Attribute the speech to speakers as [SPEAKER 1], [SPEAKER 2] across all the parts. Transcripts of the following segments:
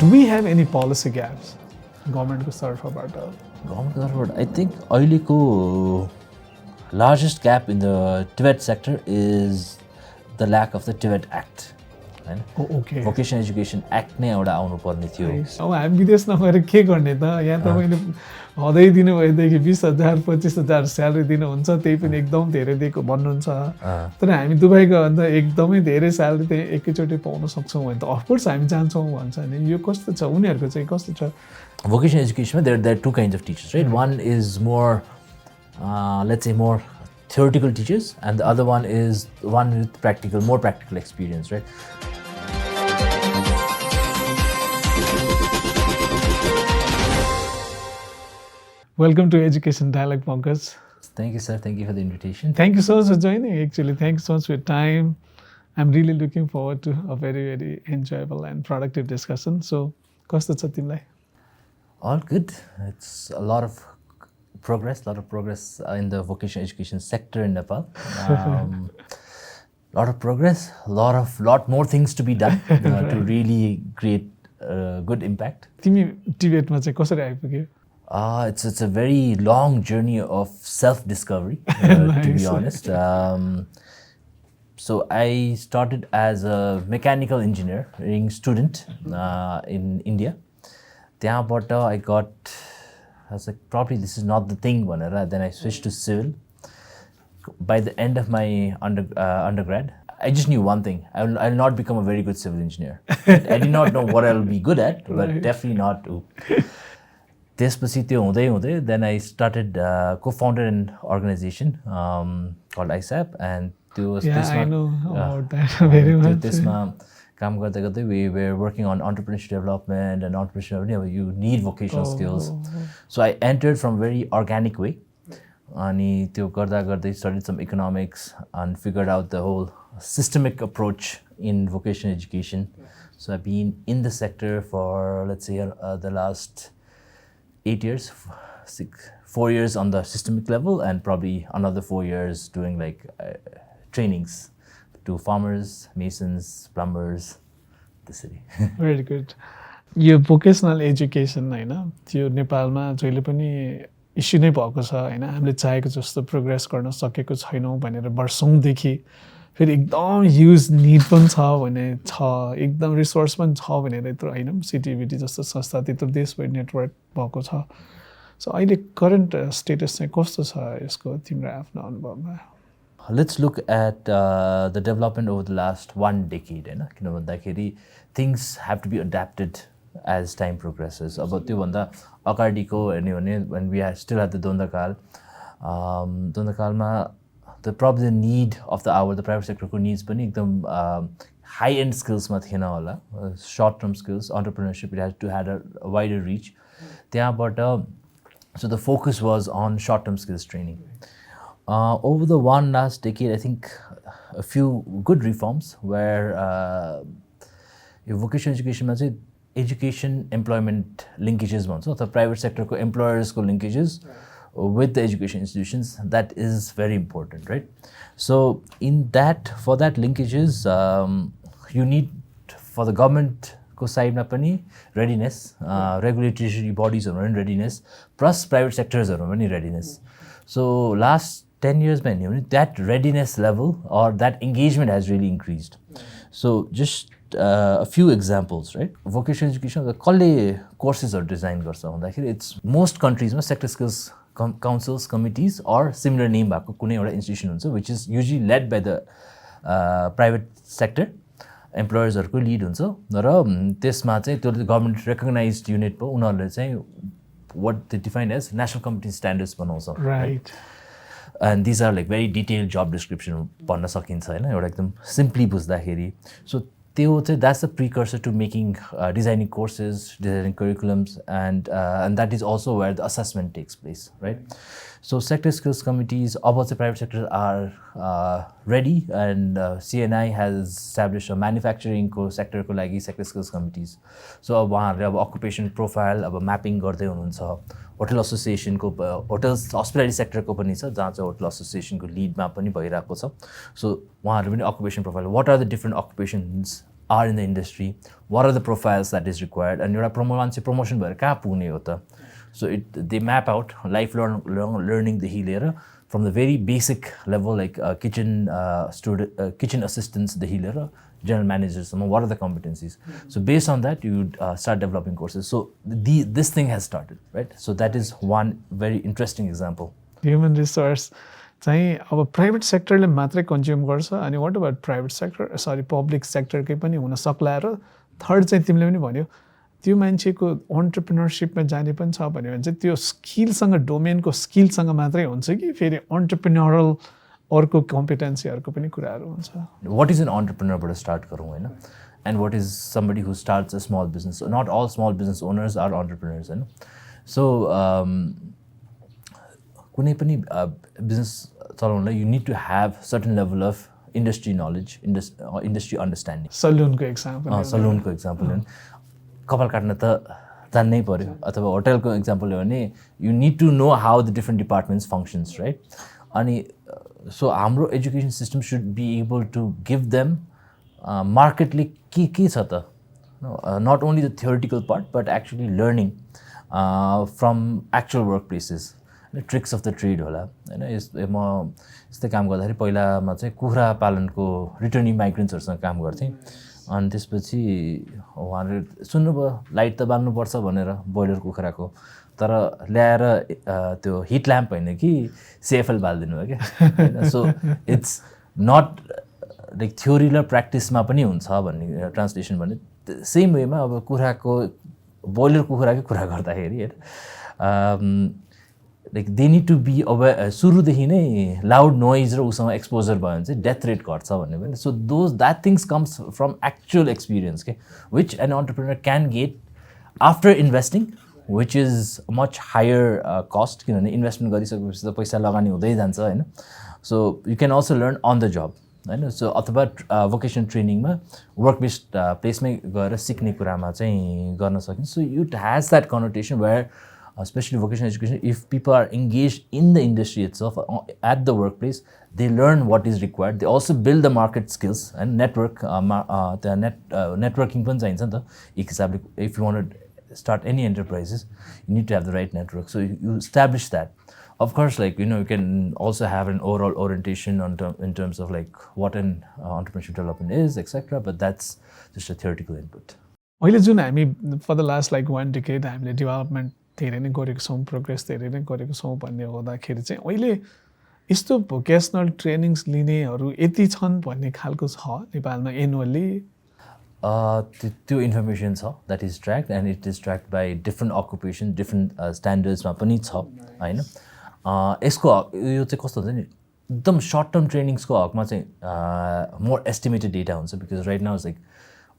[SPEAKER 1] Do we have any policy gaps? Government ko तर्फबाट
[SPEAKER 2] Government तर्फबाट I think अहिलेको largest gap in the TVET sector is the lack of the TVET Act. हैन
[SPEAKER 1] okay
[SPEAKER 2] Vocational Education Act नै एउटा आउनु पर्ने थियो.
[SPEAKER 1] अब हामी विदेशमा गएर के गर्ने त यहाँ तपाईँले हदै दिनुभएदेखि 20,000 25,000 स्यालेरी दिनुहुन्छ त्यही पनि एकदम धेरै दिएको भन्नुहुन्छ तर हामी दुबई गयो भने त एकदमै धेरै स्यालेरी त्यही एकैचोटि पाउन सक्छौँ भने त अफकोर्स हामी जान्छौँ भन्छ नि यो कस्तो छ उनीहरूको चाहिँ कस्तो छ
[SPEAKER 2] Vocational education, there are two kinds of teachers, right? One is more, let's say, more theoretical teachers, and the other one is one with more practical experience, right?
[SPEAKER 1] Welcome to Education Dialogue, Pankaj.
[SPEAKER 2] Thank you, sir. Thank you for the invitation.
[SPEAKER 1] Thank you so much for joining, actually. Thank you so much for your time. I'm really looking forward to a very, very enjoyable and productive discussion. So, कस्तो छ तिमीलाई?
[SPEAKER 2] All good. It's a lot of progress in the vocational education sector in Nepal. Lot of progress, lot more things to be done to really create good impact.
[SPEAKER 1] तिमी टिबेटमा चाहिँ कसरी आइपुग्यौ?
[SPEAKER 2] It's a very long journey of self-discovery, to be honest. So I started as a mechanical engineering student in India. त्यहाँबाट I was like, probably this is not the thing भनेर then I switched to civil. By the end of my undergrad, I just knew one thing. I'll not become a very good civil engineer. I did not know what I'll be good at, but definitely not. त्यसपछि त्यो हुँदै हुँदै then I started co-founded an organization called ISAP and त्यो
[SPEAKER 1] I know about that very much.
[SPEAKER 2] त्यसमा काम गर्दै गर्दै we were working on entrepreneurship development and entrepreneurship you need vocational skills. So I entered from very organic way अनि त्यो गर्दा गर्दै studied some economics and figured out the whole systemic approach in vocational education. So I've been in the sector for let's say the last 8 years, 4 years on the systemic level and probably another 4 years doing like trainings to farmers, masons, plumbers, the city.
[SPEAKER 1] Very good. यो vocational education हैन त्यो नेपालमा जहिले पनि issue नै भएको छ हैन हामीले चाहेको जस्तो प्रोग्रेस गर्न सकेको छैनौं भनेर वर्षौंदेखि फेरि एकदम ह्युज नीड पनि छ भने छ एकदम रिसोर्स पनि छ भनेर यत्रो हैन सिटिभिटी जस्तो संस्था त्यत्रो देशभरि नेटवर्क भएको छ सो अहिले करेन्ट स्टेटस चाहिँ कस्तो छ यसको तिम्रो आफ्नो अनुभवमा
[SPEAKER 2] Let's look at the development over the last 1 decade हैन किन भन्दाखेरि things have to be adapted as time progresses. अब त्यो भन्दा अगाडिको हेर्ने भने when we still had the द्वन्द्वकालमा probably the need of the hour, the private sector को needs पनि एकदम high end skills मा थिएन होला short term skills, entrepreneurship it had to had a wider reach. त्यहाँबाट so the focus was on short term skills training. Over the last decade, I think a few good reforms where vocational education मा चाहिँ education employment linkages भन्छ the private sector को employers को linkages with the education institutions that is very important, right? So in that for that linkages you need for the government को side मा पनि readiness regulatory bodies हरू पनि readiness plus private sectors हरू पनि readiness. So last 10 years मा हेर्ने भने that readiness level or that engagement has really increased. So just a few examples, right? Vocational education कसले courses are designed गर्छ भन्दाखेरि it's most countries मा sector skills councils, committees or similar name भएको कुनै एउटा institution हुन्छ which is usually led by the private sector employers हरुको lead हुन्छ र त्यसमा चाहिँ त्यो government recognized unit po उनीहरुले चाहिँ what they define as national competence standards बनाउँछ
[SPEAKER 1] right
[SPEAKER 2] and these are like very detailed job description भन्न सकिन्छ हैन एउटा एकदम simply बुझ्दाखेरि so त्यो चाहिँ that's a precursor to making designing courses, designing curriculums and that is also where the assessment takes place, right? So sector skills committees about the private sector are ready and CNI has established a manufacturing sector को लागि sector skills committees. So अब उहाँहरुले अब occupation profile अब mapping गर्दै हुनुहुन्छ hotel association को hotels हस्पिटलिटी sector को पनि छ जहाँ चाहिँ होटल एसोसिएसन को लीड मा पनि भइराको छ सो उहाँहरु पनि occupation profile what are the different occupations are in the industry, what are the profiles that is required, and एउटा promotion भएर कहाँ पुग्ने हो त. So they map out lifelong learning देखि लिएर from the very basic level like kitchen assistants देखि लिएर general managers, what are the competencies. So based on that you start developing courses. So this thing has started, right? So that is one very interesting example.
[SPEAKER 1] Human resource चाहिँ अब private सेक्टरले मात्रै consume गर्छ अनि what about private sector sorry public सेक्टरकै पनि हुन सक्ला र थर्ड चाहिँ तिमीले पनि भन्यो त्यो मान्छेको एन्टरप्रेन्योरशिपमा जाने पनि छ भन्यो भने चाहिँ त्यो स्किलसँग डोमेनको स्किलसँग मात्रै हुन्छ कि फेरि एन्टरप्रेन्योरल अर्को कम्पिटेन्सीहरूको पनि कुराहरू हुन्छ.
[SPEAKER 2] What is an entrepreneur बाट स्टार्ट गरौँ हैन, and what is somebody who starts a small business. So not all small business owners are entrepreneurs हैन. So कुनै पनि business चलाउनलाई you need to have certain level of industry knowledge, industry understanding.
[SPEAKER 1] सलुनको example
[SPEAKER 2] सलुनको example हो कपाल काट्न त जान्नै पर्यो अथवा होटलको एक्जाम्पल हो भने you need to know how the different departments functions, right? अनि so हाम्रो education system should be able to give them marketly के छ त, not only the theoretical part but actually learning from actual workplaces. Tricks of the trade होला हैन. म यस्तै काम गर्दाखेरि पहिलामा चाहिँ कुखुरा पालनको रिटर्निङ माइग्रेन्ट्सहरूसँग काम गर्थेँ. अनि त्यसपछि उहाँहरूले सुन्नुभयो लाइट त बाल्नुपर्छ भनेर बोइलर कुखुराको, तर ल्याएर त्यो हिट ल्याम्प होइन कि सेएफएल बालिदिनु भयो क्या. So it's not like theory र प्र्याक्टिसमा पनि हुन्छ भन्ने ट्रान्सलेसन भने सेम वेमा अब कुखुराको बोइलर कुखुराकै कुरा गर्दाखेरि होइन like they need to be aware सुरुदेखि नै loud noise र उसँग exposure भयो भने चाहिँ death rate घट्छ भन्ने पनि. So that things comes from actual experience के, which an entrepreneur can get after investing, which is much higher cost किनभने इन्भेस्टमेन्ट गरिसकेपछि त पैसा लगानी हुँदै जान्छ हैन. So you can also learn on the job हैन. So अथवा vocational ट्रेनिङमा वर्क बेस्ड प्लेसमै गएर सिक्ने कुरामा चाहिँ गर्न सकिन्छ. So it has that connotation where especially vocational education, if people are engaged in the industry itself at the workplace, they learn what is required. They also build the market skills and network. Networking पनि चाहिन्छ नि त एक हिसाबले. If you want to start any enterprises, you need to have the right network. So you establish that. Of course, like you can also have an overall orientation in terms of like what an entrepreneurship development is, etc. But that's just a theoretical input.
[SPEAKER 1] अहिले जुन हामी for the last like 1 decade हामीले development धेरै नै गरेको छौँ, progress धेरै नै गरेको छौँ भन्ने हुँदाखेरि चाहिँ अहिले यस्तो भोकेसनल ट्रेनिङ्स लिनेहरू यति छन् भन्ने खालको छ नेपालमा एनुअली.
[SPEAKER 2] त्यो इन्फर्मेसन छ that is tracked and it is tracked by different occupation different स्ट्यान्डर्ड्समा पनि छ होइन. यसको यो चाहिँ कस्तो हुन्छ नि एकदम सर्ट टर्म ट्रेनिङ्सको हकमा चाहिँ मोर एस्टिमेटेड डेटा हुन्छ because right now is like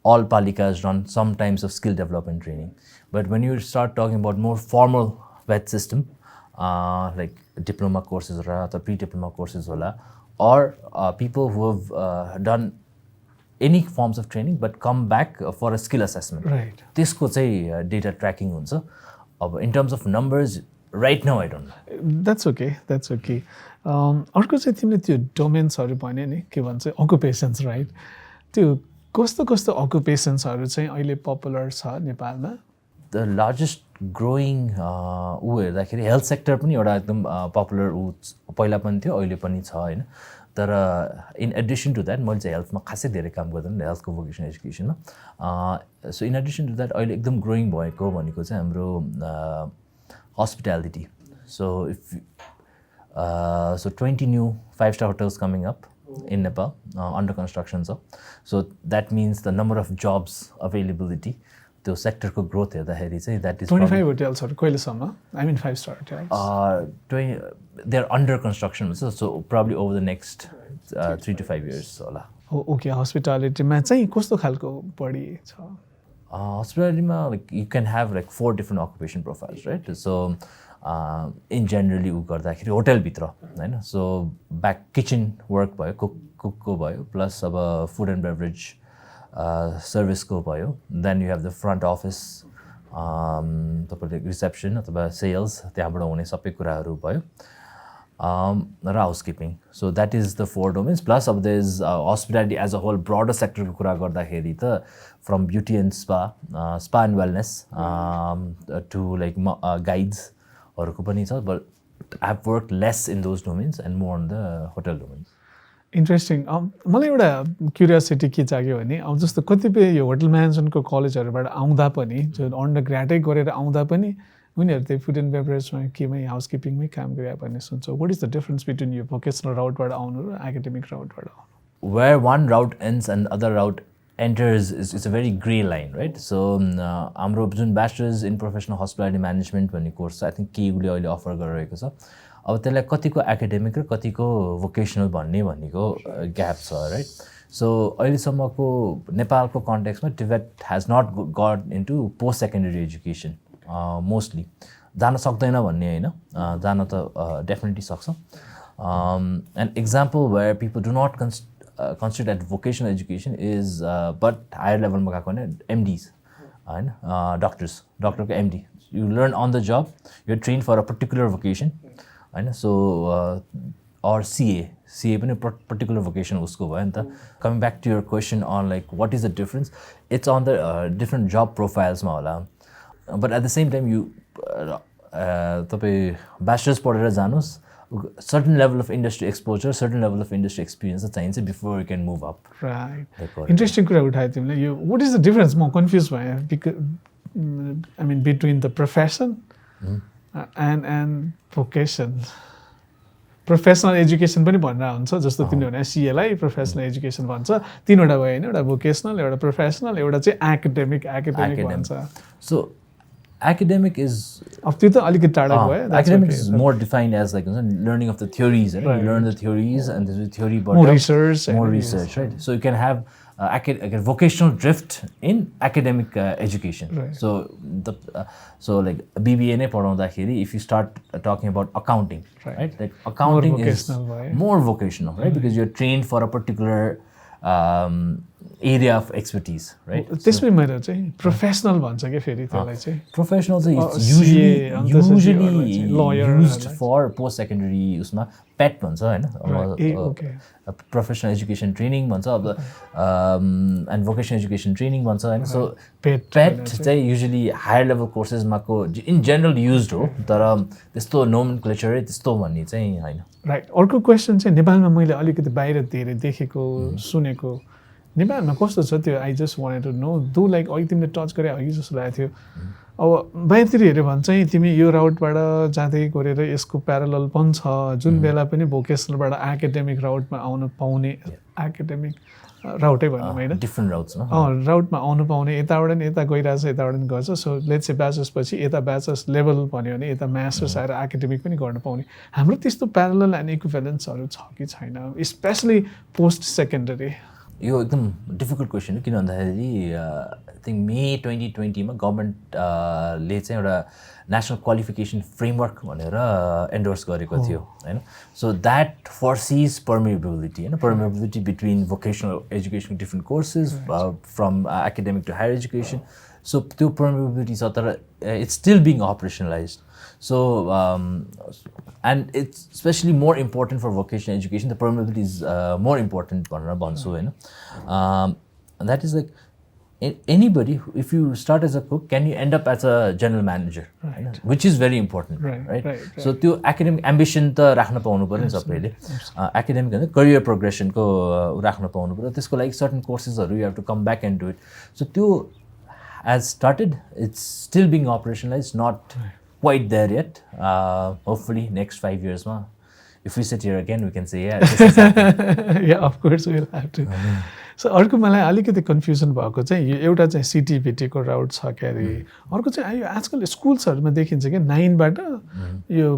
[SPEAKER 2] all palikas run some types of skill development training. But when you start talking about more formal VET system, like diploma courses or pre-diploma courses, or people who have done any forms of training but come back for a skill assessment.
[SPEAKER 1] Right.
[SPEAKER 2] This could say data tracking also. In terms of numbers, right now I don't know.
[SPEAKER 1] That's okay. That's okay. अर्को चाहिँ तिमीले त्यो डोमेन्सहरू भन्यो नि के भन्छ अकुपेसन्स right. त्यो कस्तो अकुपेसन्सहरू चाहिँ अहिले पपुलर छ नेपालमा?
[SPEAKER 2] द लार्जेस्ट ग्रोइङ हेर्दाखेरि हेल्थ सेक्टर पनि एउटा एकदम पपुलर पहिला पनि थियो अहिले पनि छ होइन. तर इन एडिसन टु द्याट मैले चाहिँ हेल्थमा खासै धेरै काम गर्दैन हेल्थको भोकेसनल एजुकेसनमा. So in addition to that अहिले एकदम ग्रोइङ भएको भनेको चाहिँ हाम्रो hospitality. So 20 new 5-star hotels coming up in Nepal under construction. So that means the number of jobs availability, the sector ko growth हेर्दाखेरि चाहिँ that is
[SPEAKER 1] 25 hotelsहरू कहिलेसम्म? I mean 5-star hotels.
[SPEAKER 2] They're under construction, so probably over the next 3 to 5 years होला.
[SPEAKER 1] Okay, hospitalityमा चाहिँ कस्तो खालको बढी छ?
[SPEAKER 2] Hospitalityमा like you can have like 4 different occupation profiles, right? So in generally उ गर्दाखेरि होटलभित्र होइन. सो ब्याक किचन वर्क भयो कुकको भयो प्लस अब फुड एन्ड बेभरेज सर्भिसको भयो. Then you have the front office तपाईँले रिसेप्सन अथवा सेल्स त्यहाँबाट हुने सबै कुराहरू भयो. र housekeeping so that is the 4 domains plus अब there is hospitality as a whole broader सेक्टरको कुरा गर्दाखेरि त from beauty and spa and wellness to like गाइड्सहरूको पनि छ but I have work less in those domains and more on the hotel domains
[SPEAKER 1] interesting मलाई एउटा क्युरियोसिटी के जाग्यो भने अब जस्तो कतिपय यो होटल म्यानेजमेन्टको कलेजहरूबाट आउँदा पनि जो अन्डर ग्राडै गरेर आउँदा पनि उनीहरू त्यही फुड एन्ड बेभरेजमा केमै हाउसकिपिङमै काम गरे भन्ने सुन्छ what is the difference between यो भोकेसनल राउटबाट आउनु र एकाडेमिक राउटबाट आउनु
[SPEAKER 2] where one route ends and other route enters is a very gray line, right? So, हाम्रो जुन Bachelor's in Professional Hospitality Management भन्ने कोर्स छ, I think केयुले अहिले अफर गरिरहेको छ। अब त्यसलाई कतिको एकाडेमिक र कतिको भोकेसनल भन्नेको ग्याप छ, राइट? सो अहिलेसम्मको नेपालको कन्टेक्स्टमा TVET has not got into post secondary education mostly जान सक्दैन भन्ने होइन जान त डेफिनेटली सक्छ an example where people do not considered at vocational education is but higher level ma gako ne MDs हैन डक्टरको MD you learn on the job you're trained for a particular vocation हैन so or CA पनि particular vocation उसको भयो नि त coming back to your question on like what is the difference it's on the different job profiles ma होला but at the same time you तपाई bachelor's पढेर जानुस् certain level of industry exposure, certain level of industry experience चाहिन्छ before you can move up.
[SPEAKER 1] Right. Interesting कुरा उठायो तिमीले यो what is the difference म confused भएँ because I mean between the profession and vocation. Professional education पनि भनेर हुन्छ जस्तो तिमीले भने CA लाई professional education भन्छ तीनवटा भयो हैन एउटा vocational एउटा professional एउटा चाहिँ academic भन्छ.
[SPEAKER 2] So academic is
[SPEAKER 1] अब त्यो त अलिकति टाढा भयो
[SPEAKER 2] academic is more defined as like learning of the theories right? You learn the theories and there's a theory but
[SPEAKER 1] more research
[SPEAKER 2] right so you can have vocational drift in academic education
[SPEAKER 1] right.
[SPEAKER 2] So like BBA नै पढाउँदाखेरि if you start talking about accounting right like accounting is more vocational right because you're trained for a particular area of expertise right
[SPEAKER 1] त्यसमै मैले चाहिँ professional भन्छ के फेरि त्यसलाई चाहिँ
[SPEAKER 2] प्रोफेसनल चाहिँ it's usually used for post secondary उसमा PET भन्छ हैन प्रोफेसनल एजुकेसन ट्रेनिङ भन्छ अब एन्ड भोकेसनल एजुकेसन ट्रेनिङ भन्छ हैन सो PET चाहिँ युजुअली हायर लेभल कोर्सेसमा को इन जनरल युज्ड हो तर त्यस्तो नोमेनक्लेचर त्यस्तो भन्ने चाहिँ हैन
[SPEAKER 1] राइट अर्को क्वेसन चाहिँ नेपालमा मैले अलिकति बाहिर धेरै देखेको सुनेको नेपालमा कस्तो छ त्यो I just wanted to know though like अघि तिमीले टच गरे अघि जस्तो लागेको थियो अब बाहिरतिर हेऱ्यो भने चाहिँ तिमी यो राउटबाट जाँदै गरेर यसको प्यारलल पनि छ जुन बेला पनि भोकेसनलबाट एकाडेमिक राउटमा आउनु पाउने एकाडेमिक राउटै भनौँ होइन
[SPEAKER 2] डिफ्रेन्ट राउट्स
[SPEAKER 1] राउटमा आउनु पाउने यताबाट नि यता गइरहेछ यताबाट नि गर्छ सो लेट्स से ब्याचलर्स पछि यता ब्याचलर्स लेभल भन्यो भने यता मास्टर्स आएर एकाडेमिक पनि गर्न पाउने हाम्रो त्यस्तो प्यारलल एन्ड इक्विभ्यालेन्सहरू छ कि छैन स्पेसली पोस्ट सेकेन्डरी
[SPEAKER 2] यो एकदम डिफिकल्ट क्वेसन हो किन भन्दाखेरि आई थिङ्क मे 2020मा गभर्मेन्टले चाहिँ एउटा नेसनल क्वालिफिकेसन फ्रेमवर्क भनेर एन्डोर्स गरेको थियो होइन सो द्याट फर्सिज पर्मिएबिलिटी होइन permeability between vocational education different courses from academic to higher education so त्यो पर्मिएबिलिटी छ तर इट्स स्टिल बिङ अपरेसनलाइज so and it's especially more important for vocational education the permeability is more important भनेर भन्छु हैन that is like anybody if you start as a cook can you end up as a general manager
[SPEAKER 1] right.
[SPEAKER 2] which is very important right so त्यो academic ambition त राख्न पाउनु पर्यो सबैले academic हैन career progression को राख्न पाउनु पर्यो त्यसको लागि certain courses हरू you have to come back and do it so त्यो has started it's still being operationalized not quite there yet. Hopefully, next 5 years, if we sit here again, we can say, yeah, this is happening.
[SPEAKER 1] Yeah, of course, we'll have to. So, अर्को मलाई अलिकति confusion भएको चाहिँ यो एउटा चाहिँ CTVT को राउट छ के अरे अर्को चाहिँ यो आजकल स्कुल्सहरूमा देखिन्छ कि 9बाट यो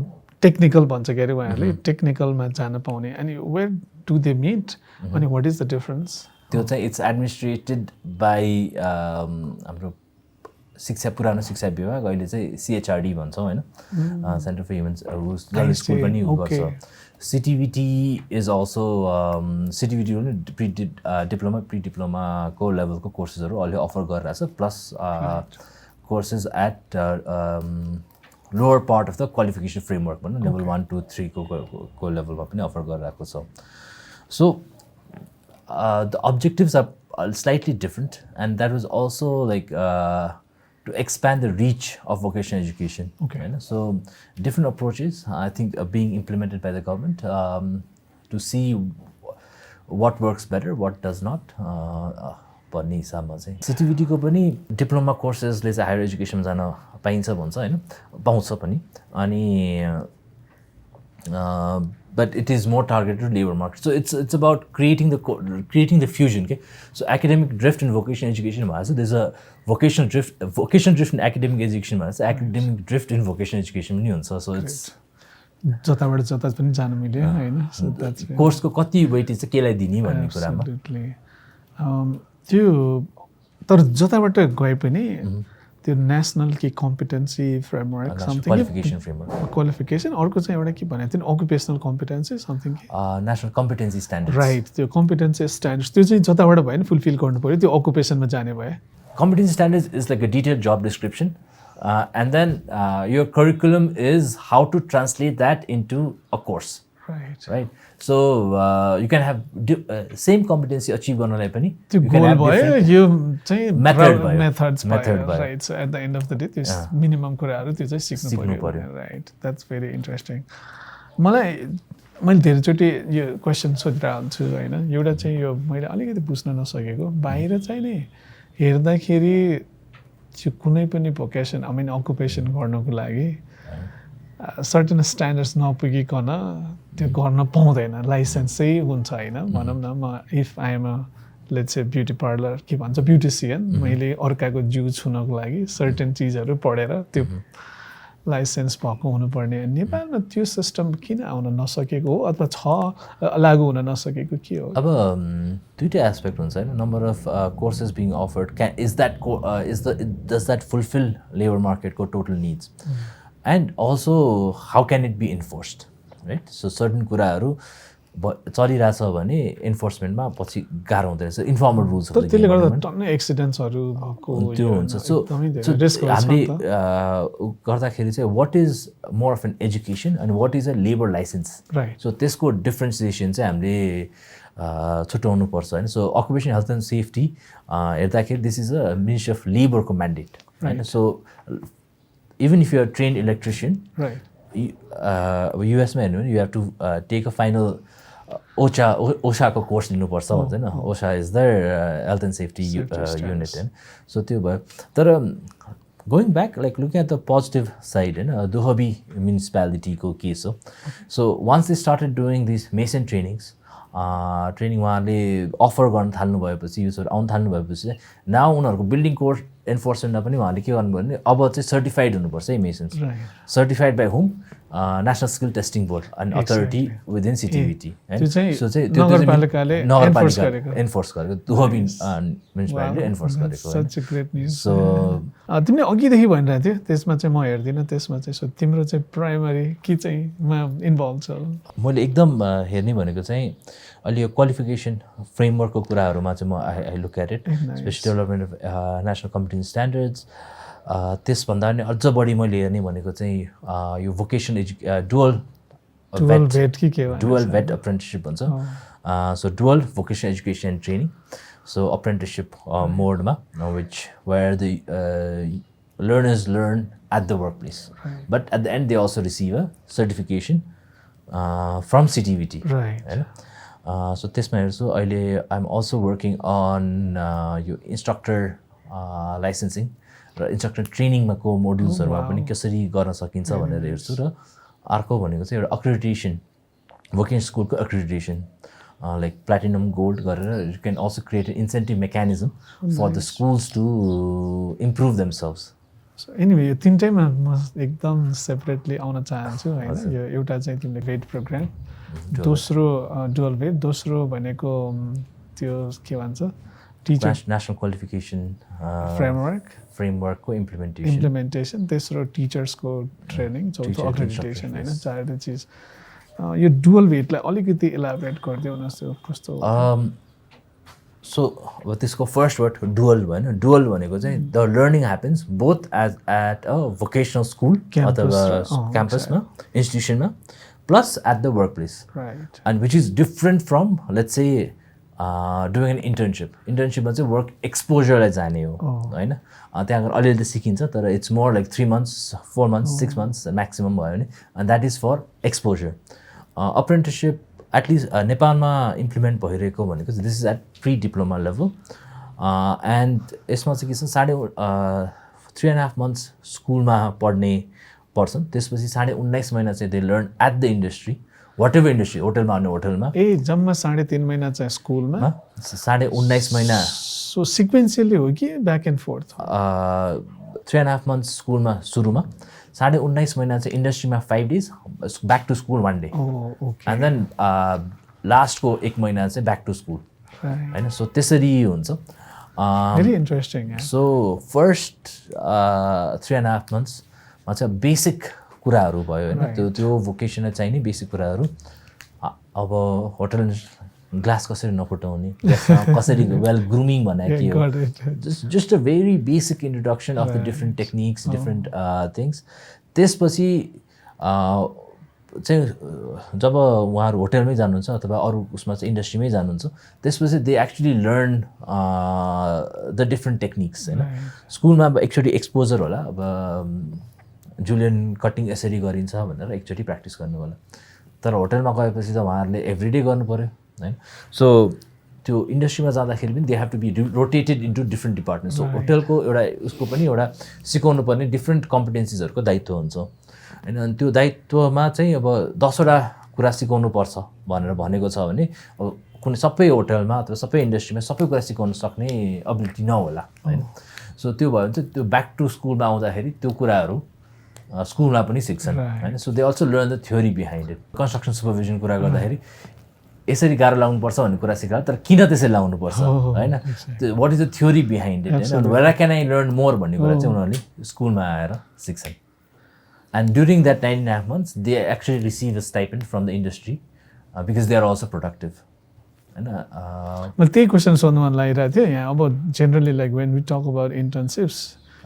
[SPEAKER 1] टेक्निकल भन्छ के अरे उहाँहरूले टेक्निकलमा जान पाउने अनि वेयर डु दे मिट अनि वाट इज द डिफरेन्स
[SPEAKER 2] त्यो चाहिँ इट्स एडमिनिस्ट्रेटेड बाई हाम्रो शिक्षा पुरानो शिक्षा विभाग अहिले चाहिँ CHRD भन्छौँ होइन सेन्टर फर ह्युमन स्कुल पनि गर्छ CTVT इज अल्सो CTVT पनि प्री डिप्लोमाको लेभलको कोर्सेसहरू अहिले अफर गरिरहेछ plus courses at lower part of the qualification framework भनौँ level 1 2 3 को level मा पनि अफर गरिरहेको छ. So the objectives are slightly different, and that was also like to expand the reach of vocational education.
[SPEAKER 1] Okay.
[SPEAKER 2] Right? So different approaches I think are being implemented by the government to see what works better, what does not. भन्ने हिसाबमा चाहिँ सिटिभिटीको पनि diploma कोर्सेसले चाहिँ higher एजुकेसनमा जान पाइन्छ भन्छ हैन, पाउँछ पनि. अनि but it is more targeted to labor market. So it's about creating the fusion. Okay, so academic drift in vocational education bhayछ, there's a vocational drift in academic education bhayछ, academic drift in vocational education पनि हुन्छ. So it's
[SPEAKER 1] जताबाट जता पनि जान मिल्यो हैन. So that's
[SPEAKER 2] कोर्सको कति weightage चाहिँ केलाई दिने भन्ने कुरामा.
[SPEAKER 1] त्यो तर जताबाट गए पनि त्यो नेसनल के competency framework something
[SPEAKER 2] qualification framework
[SPEAKER 1] qualification, अर्को चाहिँ एउटा के भनेको थियो occupational competency something
[SPEAKER 2] national competency standards.
[SPEAKER 1] Right, त्यो कम्पिटेन्सी स्ट्यान्डर्ड्स त्यो चाहिँ जताबाट भयो नि फुलफिल गर्नु पर्यो, त्यो अकुपेसनमा जाने भयो.
[SPEAKER 2] Competency standards is like a detailed job description, and then your curriculum is how to translate that into a course. Right. So you can have same competency achieve गर्नलाई पनि
[SPEAKER 1] त्यो गोल भयो, यो चाहिँ मेथड्स भयो. Right, so at the end of the day त्यो minimum कुराहरू त्यो चाहिँ सिक्नु पर्यो. Right, that's very interesting. मैले धेरैचोटि यो क्वेसन सोधिरहेको हुन्छु होइन. एउटा चाहिँ यो मैले अलिकति बुझ्न नसकेको, बाहिर चाहिँ नि हेर्दाखेरि त्यो कुनै पनि भोकेसन आई मिन अकुपेसन गर्नको लागि सर्टेन स्ट्यान्डर्ड्स नपुगिकन त्यो गर्न पाउँदैन, लाइसेन्सै हुन्छ होइन. भनौँ न म if I am uh let's say beauty parlour के भन्छ ब्युटिसियन, मैले अर्काको जिउ छुनको लागि सर्टेन चिजहरू पढेर त्यो लाइसेन्स भएको हुनुपर्ने. नेपालमा त्यो सिस्टम किन आउन नसकेको हो अथवा छ लागु हुन नसकेको के हो?
[SPEAKER 2] अब दुईटै एस्पेक्ट हुन्छ होइन. Number of courses being offered, does that fulfil labour मार्केटको total needs, and also how can it be enforced. Right, so certain कुराहरू चलिरहेछ भने इन्फोर्समेन्टमा पछि गाह्रो हुँदो रहेछ. इन्फर्मल रुल्सहरू
[SPEAKER 1] त्यसले गर्दा टन्नै एक्सिडेन्ट्सहरू भएको
[SPEAKER 2] त्यो हुन्छ. सो हामीले गर्दाखेरि चाहिँ what is more of an education and what is a labour licence.
[SPEAKER 1] Right,
[SPEAKER 2] so त्यसको डिफ्रेन्सिएसन चाहिँ हामीले छुट्याउनु पर्छ होइन. So occupation health and safety हेर्दाखेरि this is a ministry of लेबरको म्यान्डेट होइन. So even if you are trained electrician,
[SPEAKER 1] right,
[SPEAKER 2] युएसमा हेर्नु भने you have to take a final ओसाको कोर्स लिनुपर्छ भन्छ होइन. OSHA is the health and safety unit होइन. सो त्यो भयो. तर going back like looking at the positive side होइन, दुहबी म्युनिसिपालिटीको केस हो. So once they started doing this mason training उहाँहरूले अफर गर्न थाल्नु भएपछि, युजहरू आउनु थाल्नु भएपछि चाहिँ नाउ उनीहरूको बिल्डिङ कोड एन्फोर्समेन्टमा पनि उहाँले के गर्नुभयो भने अब चाहिँ सर्टिफाइड हुनुपर्छ है masons. Certified by whom? National skill testing board and authority within CTEVT. So चाहिँ त्यो नगरपालिकाले एन्फोर्स गरेको, दुहबी म्युनिसिपालिटीले एन्फोर्स गरेको. सो
[SPEAKER 1] तिमीले अघिदेखि भनिरहेको थियो त्यसमा चाहिँ म हेर्दिनँ, त्यसमा चाहिँ सो तिम्रो चाहिँ प्राइमरी के चाहिँ इन्भल्भ छ?
[SPEAKER 2] मैले एकदम हेर्ने भनेको चाहिँ अहिले यो क्वालिफिकेसन फ्रेमवर्कको कुराहरूमा चाहिँ म I look at it, specially development of national competency standards. त्यसभन्दा पनि अझ बढी मैले हेर्ने भनेको चाहिँ यो भोकेसनल डुअल भेट अप्रेन्टिससिप भन्छ. So dual vocational education and training. So apprenticeship मोडमा which where the learners learn at the workplace, but at the end they also receive a certification from CTVT.
[SPEAKER 1] Right.
[SPEAKER 2] So त्यसमा हेर्छु अहिले I'm also working on यो instructor licensing र instructor training मा को मोड्युल्सहरुमा पनि कसरी गर्न सकिन्छ भनेर हेर्छु. र अर्को भनेको चाहिँ एउटा accreditation, vocational school को accreditation, like platinum, gold गरेर you can also create an incentive mechanism for the schools to improve themselves.
[SPEAKER 1] So anyway, यो तीनटैमा म एकदम सेपरेटली आउन चाहन्छु हैन. यो एउटा चाहिँ तिमीले भेट प्रोग्राम, दोस्रो डुअल भेट, दोस्रो भनेको त्यो के भन्छ टीचर
[SPEAKER 2] नेशनल क्वालिफिकेसन
[SPEAKER 1] फ्रेमवर्क
[SPEAKER 2] को इम्प्लिमेन्टेसन,
[SPEAKER 1] तेस्रो टीचर्स को ट्रेनिङ, चौथो अक्रेडिटेसन हैन. चारवटा चीज. यो डुअल भेटलाई अलिकति इलाबोरेट गरिदिउ न. कस्तो
[SPEAKER 2] सो अब त्यसको फर्स्ट वर्ड डुअल भयो होइन डुअल भनेको चाहिँ the learning happens both at a vocational school अथवा क्याम्पसमा इन्स्टिट्युसनमा plus at the workplace and which is different from let's say doing an इन्टर्नसिपमा चाहिँ वर्क एक्सपोजरलाई जाने हो होइन त्यहाँ गएर अलिअलि सिकिन्छ तर it's more like 3 months 4 months 6 months maximum भयो भने and that is for exposure apprenticeship at least नेपालमा इम्प्लिमेन्ट भइरहेको भनेको this is at pre diploma level and यसमा चाहिँ के छ 3.5 months स्कुलमा पर्छन् त्यसपछि 19.5 महिना चाहिँ they learn at the industry whatever industry होटलमा आउने होटलमा
[SPEAKER 1] जम्मा 3.5 महिना चाहिँ स्कुलमा
[SPEAKER 2] 19.5 महिना
[SPEAKER 1] सो सिक्वेन्सियली हो कि ब्याक एन्ड फोर्थ
[SPEAKER 2] 3.5 months स्कुलमा सुरुमा 19.5 महिना चाहिँ इन्डस्ट्रीमा 5 days back to school 1 day and then लास्टको 1 महिना चाहिँ ब्याक टु स्कुल होइन सो त्यसरी हुन्छ
[SPEAKER 1] very interesting
[SPEAKER 2] so first 3.5 months मा चाहिँ बेसिक कुराहरू भयो होइन त्यो भोकेसनमा चाहिने बेसिक कुराहरू अब होटल ग्लास कसरी नफुटाउने कसरी वेल ग्रुमिङ भनेको के हो just a very basic introduction of the different techniques different things त्यसपछि चाहिँ जब उहाँहरू होटलमै जानुहुन्छ अथवा अरू उसमा चाहिँ इन्डस्ट्रीमै जानुहुन्छ त्यसपछि they actually learn the different techniques होइन स्कुलमा अब एकचोटि एक्सपोजर होला अब जुलियन कटिङ यसरी गरिन्छ भनेर एकचोटि प्र्याक्टिस गर्नु होला तर होटलमा गएपछि त उहाँहरूले एभ्रिडे गर्नु पऱ्यो होइन सो त्यो इन्डस्ट्रीमा जाँदाखेरि पनि they have to be rotated into different department so होटलको एउटा उसको पनि एउटा सिकाउनु पर्ने डिफ्रेन्ट कम्पिटेन्सिजहरूको दायित्व हुन्छ होइन अनि त्यो दायित्वमा चाहिँ अब 10वटा कुरा सिकाउनु पर्छ भनेर भनेको छ भने अब कुनै सबै होटलमा अथवा सबै इन्डस्ट्रीमा सबै कुरा सिकाउन सक्ने एबिलिटी नहोला होइन सो त्यो भयो भने चाहिँ त्यो ब्याक टु स्कुलमा आउँदाखेरि त्यो कुराहरू स्कुलमा पनि सिक्छन् होइन so they also learn the theory behind it construction supervision कुरा गर्दाखेरि यसरी गाह्रो लाउनुपर्छ भन्ने कुरा सिकाएर तर किन त्यसरी लाउनुपर्छ होइन what is the theory behind it होइन where can I learn more भन्ने कुरा चाहिँ उनीहरूले स्कुलमा आएर सिक्छन् and during that 9.5 months they actually receive a stipend from the industry because they are also productive होइन
[SPEAKER 1] मैले त्यही क्वेसन सोध्नु मन लागिरहेको थियो यहाँ अब generally like when we talk about internships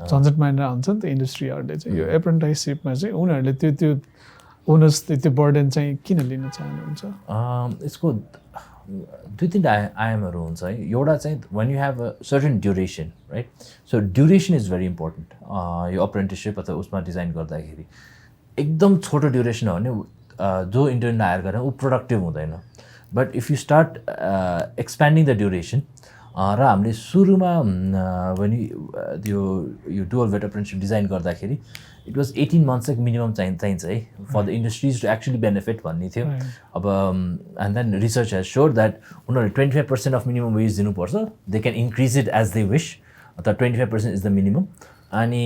[SPEAKER 1] झन्झट मानेर हुन्छ नि त इन्डस्ट्रीहरूले चाहिँ यो एप्रेन्टिससिपमा चाहिँ उनीहरूले त्यो ओनर्स त्यो बर्डन चाहिँ किन लिन चाहनुहुन्छ
[SPEAKER 2] यसको 2-3 आयामहरू हुन्छ है एउटा चाहिँ when you have a certain duration right so duration is very important यो अप्रेन्टिससिप अथवा उसमा डिजाइन गर्दाखेरि एकदम छोटो ड्युरेसन हो भने जो इन्टर्न हायर गरेर ऊ प्रोडक्टिभ हुँदैन but if you start expanding the duration र हामीले सुरुमा वेन यो डुअल भेट अप्रेन्टिससिप डिजाइन गर्दाखेरि इट वाज 18 months चाहिँ मिनिमम चाहिन्छ है for the industries to actually benefit भन्ने थियो अब and then research has showed that उनीहरूले 25% अफ मिनिमम वेज दिनुपर्छ they can increase it as they wish अथवा 25% इज द मिनिमम अनि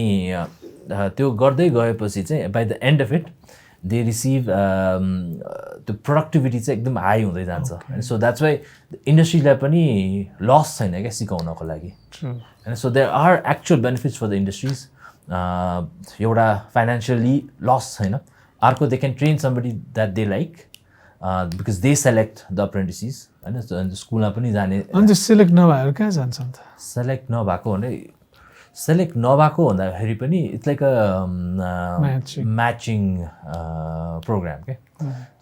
[SPEAKER 2] त्यो गर्दै गएपछि चाहिँ by the end of it they receive त्यो प्रोडक्टिभिटी चाहिँ एकदम हाई हुँदै जान्छ सो द्याट्स वाइ इन्डस्ट्रीलाई पनि लस छैन क्या सिकाउनको लागि होइन so there are actual benefits for the industries एउटा फाइनेन्सियली लस छैन अर्को they can train somebody that they like because they select the apprentices होइन स्कुलमा पनि जाने
[SPEAKER 1] अनि सेलेक्ट नभएर कहाँ जान्छ अन्त
[SPEAKER 2] सेलेक्ट नभएको भने सेलेक्ट नभएको भन्दाखेरि पनि it's like a matching program क्या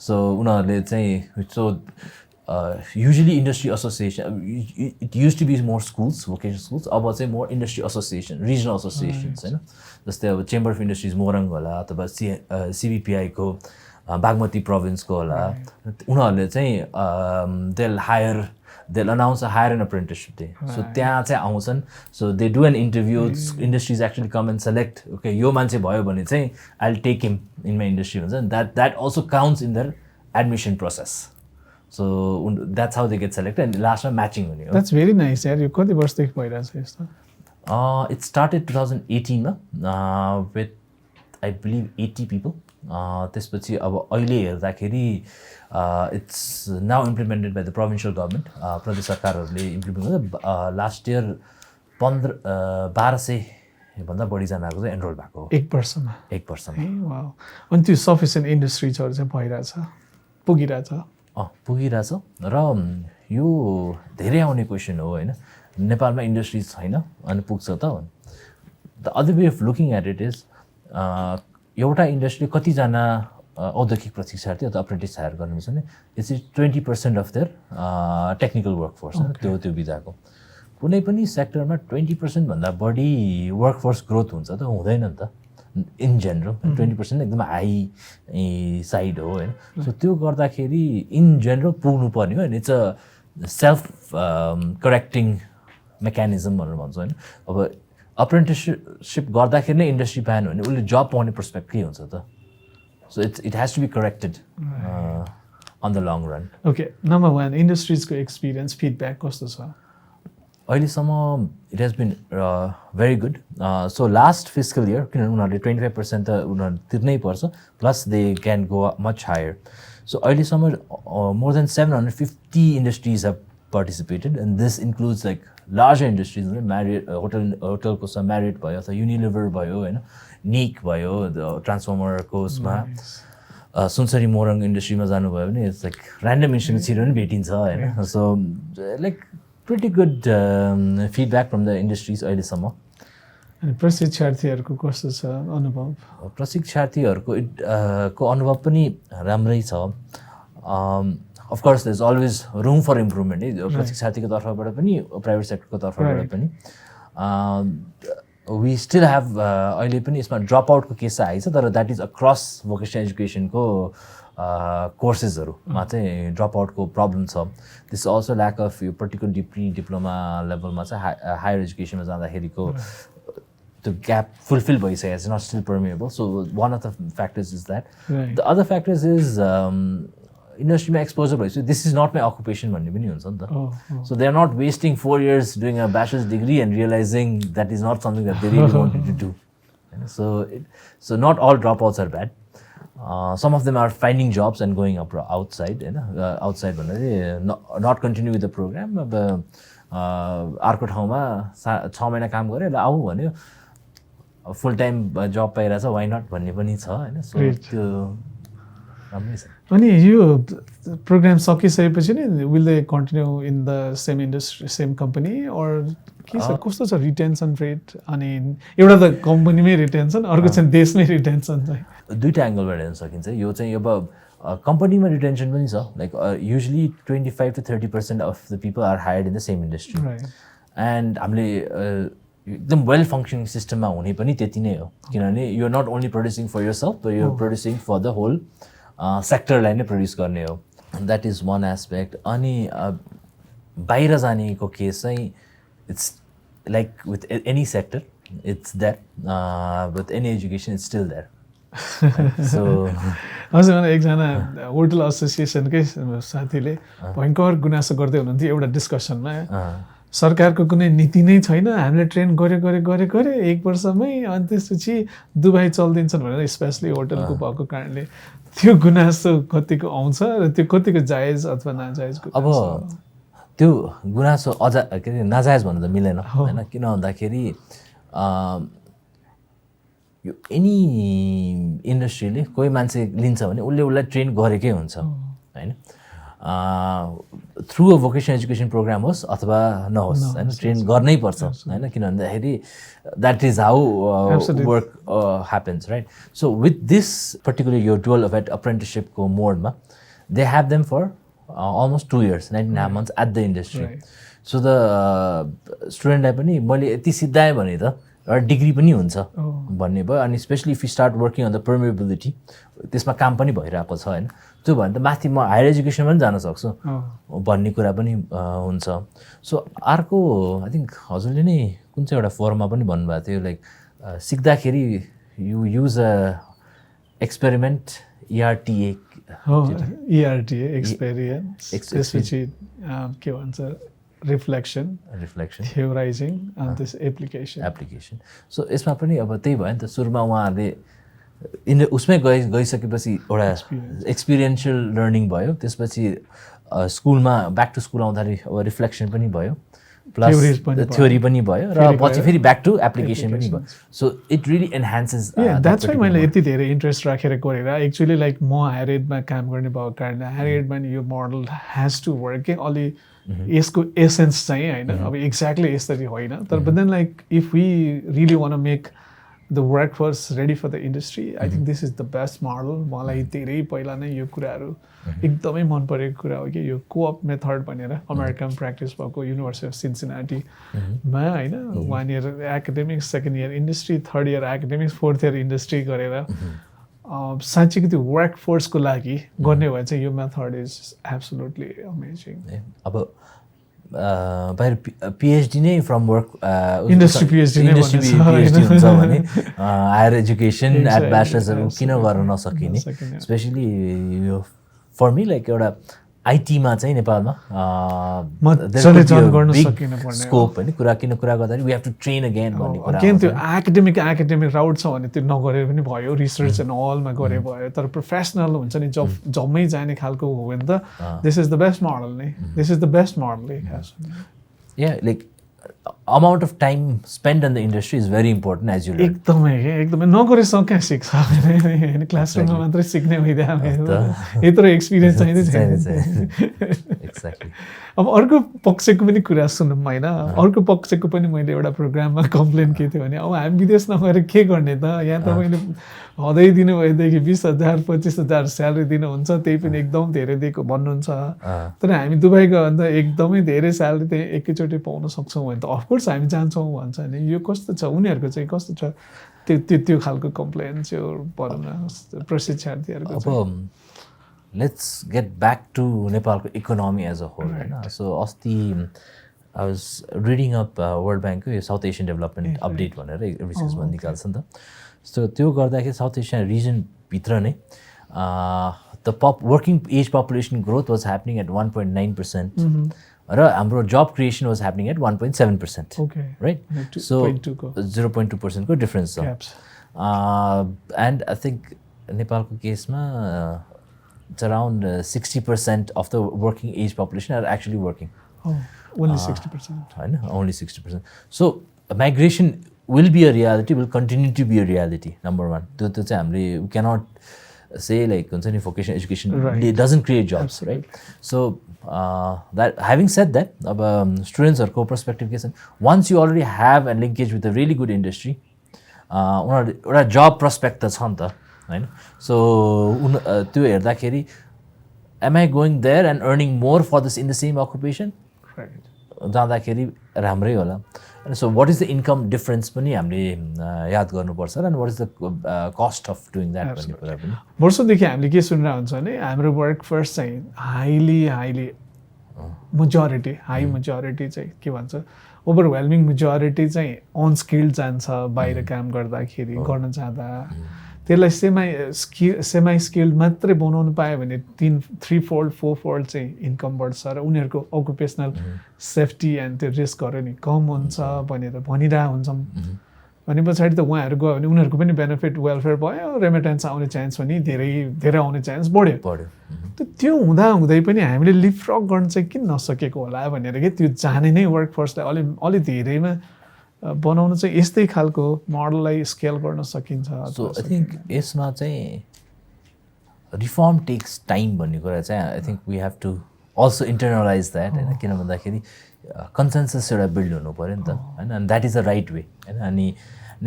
[SPEAKER 2] सो उनीहरूले चाहिँ so usually industry association it used to be more schools vocational schools अब चाहिँ more industry association regional associations होइन जस्तै अब चेम्बर अफ इन्डस्ट्रिज मोरङ होला अथवा CBPI को बागमती प्रोभिन्सको होला उनीहरूले चाहिँ they'll announce a hire an apprenticeship day so त्यहाँ चाहिँ आउँछन् so they do an interview industries actually come and select okay यो मान्छे भयो भने चाहिँ I'll take him in my industry भन्छ that also counts in their admission process so that's how they get selected and last one matching हुने हो
[SPEAKER 1] that's very nice यार यो कति वर्षदेखि भइरहेछ यस्तो
[SPEAKER 2] it started 2018 मा with I believe 80 people त्यसपछि अब अहिले हेर्दाखेरि it's now implemented by the provincial government प्रदेश सरकारहरूले इम्प्लिमेन्ट गर्दा लास्ट इयर 1200 भन्दा बढी जनाको चाहिँ एनरोल भएको
[SPEAKER 1] एक वर्षमा
[SPEAKER 2] वाउ
[SPEAKER 1] अनि त्यो सफिसिएन्ट इन्डस्ट्रिजहरू चाहिँ भइरहेछ पुगिरहेछ
[SPEAKER 2] र यो धेरै आउने क्वेसन हो होइन नेपालमा इन्डस्ट्रिज छैन अनि पुग्छ त the other way of looking at it is एउटा इन्डस्ट्री कतिजना औद्योगिक प्रशिक्षार्थी अथवा अप्रेन्टिस हायर गर्नुहुन्छ भने it's 20% of their technical workforce त्यो विधाको कुनै पनि सेक्टरमा 20% भन्दा बढी वर्कफोर्स ग्रोथ हुन्छ त हुँदैन नि त इन जेनरल 20% एकदम हाई साइड हो होइन सो त्यो गर्दाखेरि इन जेनरल पुग्नु पर्ने हो होइन it's a self correcting mechanism भनेर भन्छ होइन अब अप्रेन्टिससिप गर्दाखेरि नै इन्डस्ट्री पाएन भने उसले जब पाउने पर्सपेक्ट के हुन्छ त so it has to be corrected on the long run
[SPEAKER 1] okay number 1 इन्डस्ट्रिजको एक्सपिरियन्स फिडब्याक कस्तो छ
[SPEAKER 2] अहिलेसम्म it has been very good so last fiscal year किनभने उनीहरूले 25% त उनीहरू तिर्नै पर्छ plus they can go much higher so अहिलेसम्म more than 750 industries have participated and this includes like larger industries like Marriott hotel ko sa Marriott bhayo अथवा Unilever bhayo हैन Nick bhayo the transformer course ma Sunsari Morang इन्डस्ट्रीमा जानुभयो भने it's like random institute छिटो पनि भेटिन्छ होइन so like pretty good feedback from the industries अहिलेसम्म
[SPEAKER 1] अनि प्रशिक्षार्थीहरूको कस्तो छ अनुभव
[SPEAKER 2] प्रशिक्षार्थीहरूको को अनुभव पनि राम्रै छ of course there's always room for improvement प्रशिक्षार्थीको तर्फबाट पनि प्राइभेट सेक्टरको तर्फबाट पनि we still have अहिले पनि यसमा ड्रप आउटको केस चाहिँ आइछ तर द्याट इज अक्रस भोकेसनल एजुकेसनको कोर्सेसहरूमा चाहिँ ड्रप आउटको प्रब्लम छ दिस अल्सो ल्याक अफ यो पर्टिकुलर प्री डिप्लोमा लेभलमा चाहिँ हायर एजुकेसनमा जाँदाखेरिको त्यो ग्याप फुलफिल भइसकेको छ not still permeable so one of the factors is that the other factors is इन्डस्ट्रीमा एक्सपोजर भइसक्यो this is not my occupation भन्ने पनि हुन्छ नि त so they are not wasting 4 years doing a bachelor's degree and realising that is not something that they really wanted to do होइन so not all dropouts are bad some of them are finding jobs and going up outside होइन outside भन्नाले not continue with the program अब अर्को ठाउँमा 6 महिना काम गऱ्यो ल आऊ भन्यो फुल टाइम जब पाइरहेछ वाइ नट भन्ने पनि छ होइन सो त्यो राम्रै छ
[SPEAKER 1] अनि यो प्रोग्राम सकिसकेपछि नि will they continue in the same industry same company or के छ कस्तो छ रिटेन्सन रेट अनि एउटा त कम्पनीमै रिटेन्सन अर्को चाहिँ देशमै रिटेन्सन चाहिँ
[SPEAKER 2] दुईटा एङ्गलबाट हेर्न सकिन्छ यो चाहिँ अब कम्पनीमा रिटेन्सन पनि छ like usually 25 to 30% of the people are hired in the same industry and हामीले एकदम वेल फङ्सनिङ सिस्टममा हुने पनि त्यति नै हो किनभने you are not only producing for yourself but you are producing for the whole सेक्टरलाई नै प्रड्युस गर्ने हो द्याट इज वान एस्पेक्ट अनि बाहिर जानेको केस चाहिँ it's like with any sector it's that with any education it's still that so
[SPEAKER 1] हजुर मलाई एकजना होटल एसोसिएसनकै साथीले भयङ्कर गुनासो गर्दै हुनुहुन्थ्यो एउटा डिस्कसनमा सरकारको कुनै नीति नै छैन हामीले ट्रेन गरे 1 वर्षमै अनि त्यसपछि दुबई चलिदिन्छन् भनेर स्पेसली होटलको भएको कारणले त्यो गुनासो कतिको आउँछ र त्यो कतिको जायज अथवा नाजायज
[SPEAKER 2] अब त्यो गुनासो अझ के अरे नाजायज भन्नु त मिलेन होइन किन भन्दाखेरि यो एनी इन्डस्ट्रीले कोही मान्छे लिन्छ भने उसलाई ट्रेन गरेकै हुन्छ होइन through a vocational education program होस् अथवा नहोस् होइन ट्रेन गर्नै पर्छ होइन किन भन्दाखेरि that is how work happens right so with this particular यो डुअल अफ अप्रेन्टिससिपको मोडमा they have them for almost 2 years 9.5 months at the industry so the स्टुडेन्टलाई पनि मैले यति सिद्धाएँ भने त एउटा डिग्री पनि हुन्छ भन्ने भयो अनि especially if you start working on the permeability त्यसमा काम पनि भइरहेको छ होइन त्यो भने त माथि म हायर एजुकेसन पनि जान सक्छु भन्ने कुरा पनि हुन्छ सो अर्को आई थिङ्क हजुरले नै कुन चाहिँ एउटा फोरममा पनि भन्नुभएको थियो लाइक सिक्दाखेरि you use a experiment ERTA
[SPEAKER 1] experience त्यसपछि के भन्छ रिफ्लेक्सन थ्योराइजिङ अनि त्यस एप्लिकेसन
[SPEAKER 2] सो यसमा पनि अब त्यही भयो नि त सुरुमा उहाँहरूले उसमै गइसकेपछि एउटा एक्सपिरियन्सियल लर्निङ भयो त्यसपछि स्कुलमा ब्याक टु स्कुल आउँदाखेरि अब रिफ्लेक्सन पनि भयो प्लस थ्योरी पनि भयो र पछि फेरि ब्याक टु एप्लिकेसन पनि भयो so it really enhances
[SPEAKER 1] that's why मैले यति धेरै इन्ट्रेस्ट राखेर गरेर एक्चुअली लाइक म हायर एडमा काम गर्ने भएको कारणले हायर एडमा नि यो मोडल हेज टु वर्क अलि यसको एसेन्स चाहिँ होइन अब एक्ज्याक्टली यसरी होइन तर but then like if we really want make the work force ready for the industry I think this is the best model मलाई धेरै पहिला नै यो कुराहरू एकदमै मन परेको कुरा हो कि यो कोअप मेथड भनेर अमेरिकन प्र्याक्टिस भएको युनिभर्सिटी अफ सिन्सिनाटीमा होइन 1 year academics 2nd year industry 3rd year academics 4th year industry गरेर साँच्चीको त्यो वर्क फोर्सको लागि गर्ने भए चाहिँ यो मेथड इज एब्सोल्युटली अमेजिङ
[SPEAKER 2] अब बाहिर पिएचडी नै फ्रम वर्क
[SPEAKER 1] इन्डस्ट्री पिएचडी
[SPEAKER 2] हुन्छ भने हायर एजुकेसन एट ब्याचलर्सहरू किन गर्न नसकिने स्पेसली यो फर मी लाइक एउटा आइटीमा चाहिँ नेपालमा स्कोप होइन कुरा गर्दाखेरि we have to train again भन्ने कुरा
[SPEAKER 1] अगेन त्यो एकाडेमिक राउट छ भने त्यो नगरेर पनि भयो रिसर्च एन्ड अलमा गरे भयो तर प्रोफेसनल हुन्छ नि जबमै जाने खालको हो भने त this is the best model नै this is the best model
[SPEAKER 2] या like amount of time spent in the industry is very important as you learn.
[SPEAKER 1] एकदमै नगरेसँग कहाँ सिक्छ होइन क्लासरुममा मात्रै सिक्ने भइदियो यत्रो एक्सपिरियन्स चाहिँदै
[SPEAKER 2] एक्ज्याक्टली
[SPEAKER 1] अब अर्को पक्षको पनि कुरा सुनौँ होइन अर्को पक्षको पनि मैले एउटा प्रोग्राममा कम्प्लेन के थियो भने अब हामी विदेश नगएर के गर्ने त यहाँ तपाईँले हदै दिनुभएदेखि 20,000 25,000 स्यालेरी दिनुहुन्छ त्यही पनि एकदम धेरै दिएको भन्नुहुन्छ तर हामी दुबई गयो भने त एकदमै धेरै स्यालेरी त्यही एकैचोटि पाउन सक्छौँ भने त अफकोर्स हामी जान्छौँ भन्छ नि यो कस्तो छ उनीहरूको चाहिँ कस्तो छ त्यो खालको कम्प्लेन चाहिँ भनौँ प्रशिक्षार्थीहरूको
[SPEAKER 2] अब लेट्स गेट ब्याक टु नेपालको इकोनोमी एज अ होल होइन सो अस्ति I was reading up world ब्याङ्कको यो साउथ एसियन डेभलपमेन्ट अपडेट भनेर एभ्री 6 मन्थ निकाल्छ नि त सो त्यो गर्दाखेरि साउथ एसियन रिजनभित्र नै the working age population growth was happening at 1.9% र हाम्रो job creation was happening at 1.7%, right? So 0.2% को डिफरेन्स छ. एन्ड आई थिङ्क नेपालको केसमा it's around 60% of the working age population are actually working.
[SPEAKER 1] Oh, only 60%.
[SPEAKER 2] Only 60%. So migration will be a reality, will continue to be a reality, number one. We cannot say like vocational education it doesn't create jobs, right? So that having said that, students or co-prospective case, once you already have a linkage with a really good industry, a job prospect that's hunter. होइन so त्यो हेर्दाखेरि am I going there and earning more for this in the same occupation जाँदाखेरि राम्रै होला. So what is the income difference पनि हामीले याद गर्नुपर्छ र what is the cost of doing that भन्ने कुरा पनि.
[SPEAKER 1] वर्षौँदेखि हामीले के सुनिरहेको हुन्छ भने हाम्रो वर्क फोर्स चाहिँ हाई मेजोरिटी चाहिँ के भन्छ ओभरवेल्मिङ मेजोरिटी चाहिँ अनस्किल्ड जान्छ बाहिर काम गर्दाखेरि गर्न जाँदा. त्यसलाई सेमाई स्किल्ड मात्रै बनाउनु पायो भने 3-4 4 चाहिँ इन्कम बढ्छ र उनीहरूको अकुपेसनल सेफ्टी एन्ड त्यो रिस्कहरू नि कम हुन्छ भनेर भनिरहेको हुन्छौँ. भने पछाडि त उहाँहरू गयो भने उनीहरूको पनि बेनिफिट वेलफेयर भयो, रेमिटेन्स आउने चान्स पनि धेरै आउने चान्स बढ्यो. त्यो हुँदै पनि हामीले लिपफ्रग गर्न चाहिँ किन नसकेको होला भनेर कि त्यो जाने नै वर्क फोर्सलाई अलि धेरैमा बनाउनु चाहिँ यस्तै खालको मोडललाई स्केल गर्न सकिन्छ.
[SPEAKER 2] सो आई थिङ्क यसमा चाहिँ रिफर्म टेक्स टाइम भन्ने कुरा चाहिँ I think we have to also internalise that होइन. किन भन्दाखेरि कन्सेन्सस एउटा बिल्ड हुनु पऱ्यो नि त होइन. And that is the right way होइन. अनि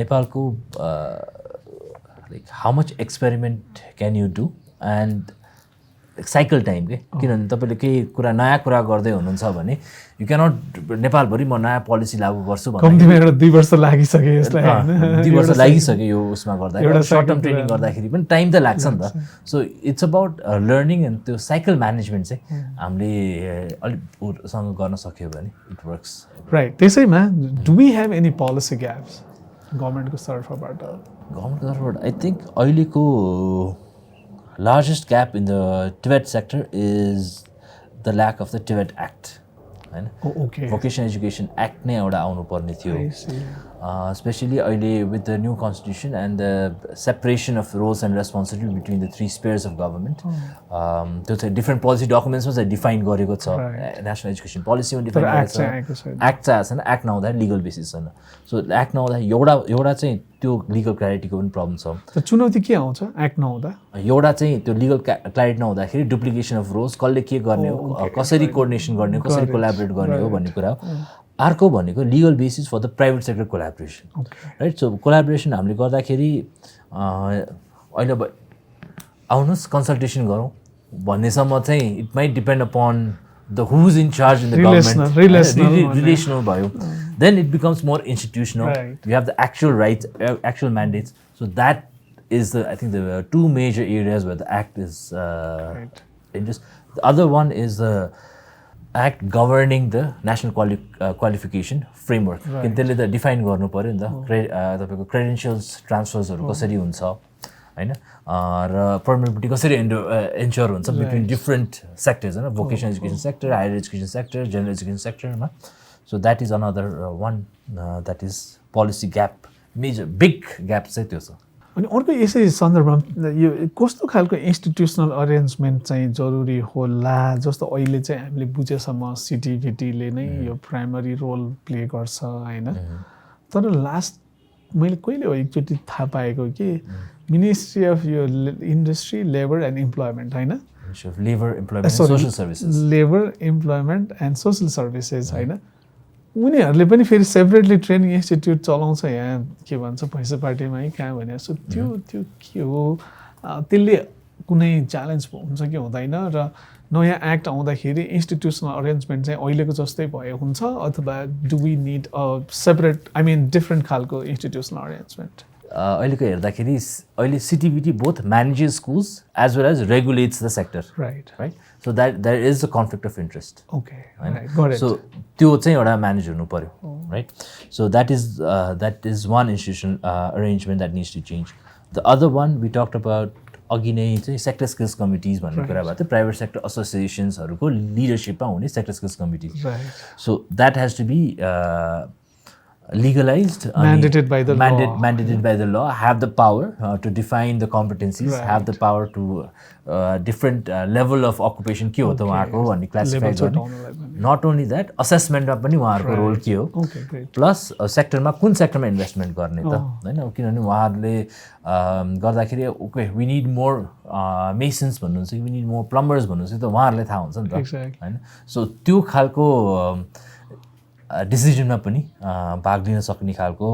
[SPEAKER 2] नेपालको like how much experiment can you do and cycle time के किनभने तपाईँले केही कुरा नयाँ कुरा गर्दै हुनुहुन्छ भने यु क्यानट नेपालभरि म नयाँ पोलिसी लागू गर्छु
[SPEAKER 1] भन्दा 2 वर्ष लागिसक्यो यसलाई.
[SPEAKER 2] 2 वर्ष लागिसक्यो यो उसमा गर्दा सर्ट टर्म ट्रेनिङ गर्दाखेरि पनि टाइम त लाग्छ नि त. So it's about learning and त्यो साइकल म्यानेजमेन्ट चाहिँ हामीले अलिकसँग गर्न सक्यो भने इट वर्क्स.
[SPEAKER 1] राइट. त्यसैमा do we have any policy gaps गभर्मेन्टको तर्फबाट?
[SPEAKER 2] आई थिङ्क अहिलेको largest gap in the TVET sector is the lack of the TVET Act.
[SPEAKER 1] Okay.
[SPEAKER 2] Vocational Education Act नै एउटा आउनु पर्ने थियो. especially with the new constitution and the separation of roles and responsibility between the three spheres of government. Those are different policy documents was defined गरेको छ. National education policy मा define गरेको छ. Act चाहिँ छैन. Act नहुँदा legal basis छैन. So act नहुँदा एउटा चाहिँ त्यो legal clarity को पनि problem छ.
[SPEAKER 1] त चुनौती के आउँछ act नहुँदा?
[SPEAKER 2] एउटा चाहिँ त्यो legal clarity नहुँदाखेरि duplication of roles कसले के गर्ने हो, कसरी coordination गर्ने हो, कसरी collaborate गर्ने हो भन्ने कुरा हो. अर्को भनेको legal basis for the private sector collaboration. Right? So collaboration हामीले गर्दाखेरि अहिले आउनुहोस् consultation गरौँ भन्नेसम्म चाहिँ it might depend upon the who's in charge in the government. Relational भयो. Then it becomes more institutional. You have the actual rights, actual mandates. So that is I think the two major areas where the act is dangerous. The other one is the act governing the national qualification framework. त्यसले त define गर्नु पर्यो नि त तपाईको credentials ट्रान्सफर्सहरु कसरी हुन्छ हैन र पर्मनेन्टिटी कसरी एन्श्योर हुन्छ बिट्विन डिफरेन्ट सेक्टर्स हैन vocational education sector higher education sector general education सेक्टरमा so that is another one that is policy gap major big gap चाहिँ त्यो छ
[SPEAKER 1] अनि अर्को यसै सन्दर्भमा यो कस्तो खालको इन्स्टिट्युसनल अरेन्जमेन्ट चाहिँ जरुरी होला जस्तो अहिले चाहिँ हामीले बुझेसम्म सिटिभिटीले नै यो प्राइमरी रोल प्ले गर्छ हैन तर लास्ट मैले कहिले हो एकचोटि थाहा पाएको कि मिनिस्ट्री अफ यो इन्डस्ट्री लेबर एन्ड इम्प्लोइमेन्ट हैन
[SPEAKER 2] labour employment social services
[SPEAKER 1] labour employment and social services हैन उनीहरूले पनि फेरि सेपरेटली ट्रेनिङ इन्स्टिट्युट चलाउँछ यहाँ के भन्छ पैसा पार्टीमा है कहाँ भने सो त्यो के हो त्यसले कुनै च्यालेन्ज हुन्छ कि हुँदैन र नयाँ एक्ट आउँदाखेरि इन्स्टिट्युसनल अरेन्जमेन्ट चाहिँ अहिलेको जस्तै भयो हुन्छ अथवा do we need a separate I mean different खालको इन्स्टिट्युसनल अरेन्जमेन्ट
[SPEAKER 2] अहिलेको हेर्दाखेरि अहिले CTEVT both manages schools as well as regulates the sector right so that there is a conflict of interest
[SPEAKER 1] okay
[SPEAKER 2] so त्यो चाहिँ एउटा manage हुनु पर्यो right so that is one institution arrangement that needs to change the other one we talked about अघि नै चाहिँ sector skills committees भन्ने कुरा भएको थियो प्राइभेट सेक्टर एसोसिएसन्सहरूको लिडरसिपमा हुने sector skills committees so that has to be legalized,
[SPEAKER 1] mandated by the law.
[SPEAKER 2] Mandated by the law, have the power to define the competencies, have the power to different level of occupation के हो त उहाँको भन्ने classify गर्ने not only that assessment मा पनि उहाँहरूको role के हो प्लस सेक्टरमा कुन सेक्टरमा इन्भेस्टमेन्ट गर्ने त हैन किनभने उहाँहरूले गर्दाखेरि okay we need more masons भन्नुहुन्छ कि वी निड मोर प्लम्बर्स भन्नुहुन्छ त उहाँहरूले थाहा हुन्छ नि त हैन सो त्यो खालको डिसिजनमा पनि भाग लिन सक्ने खालको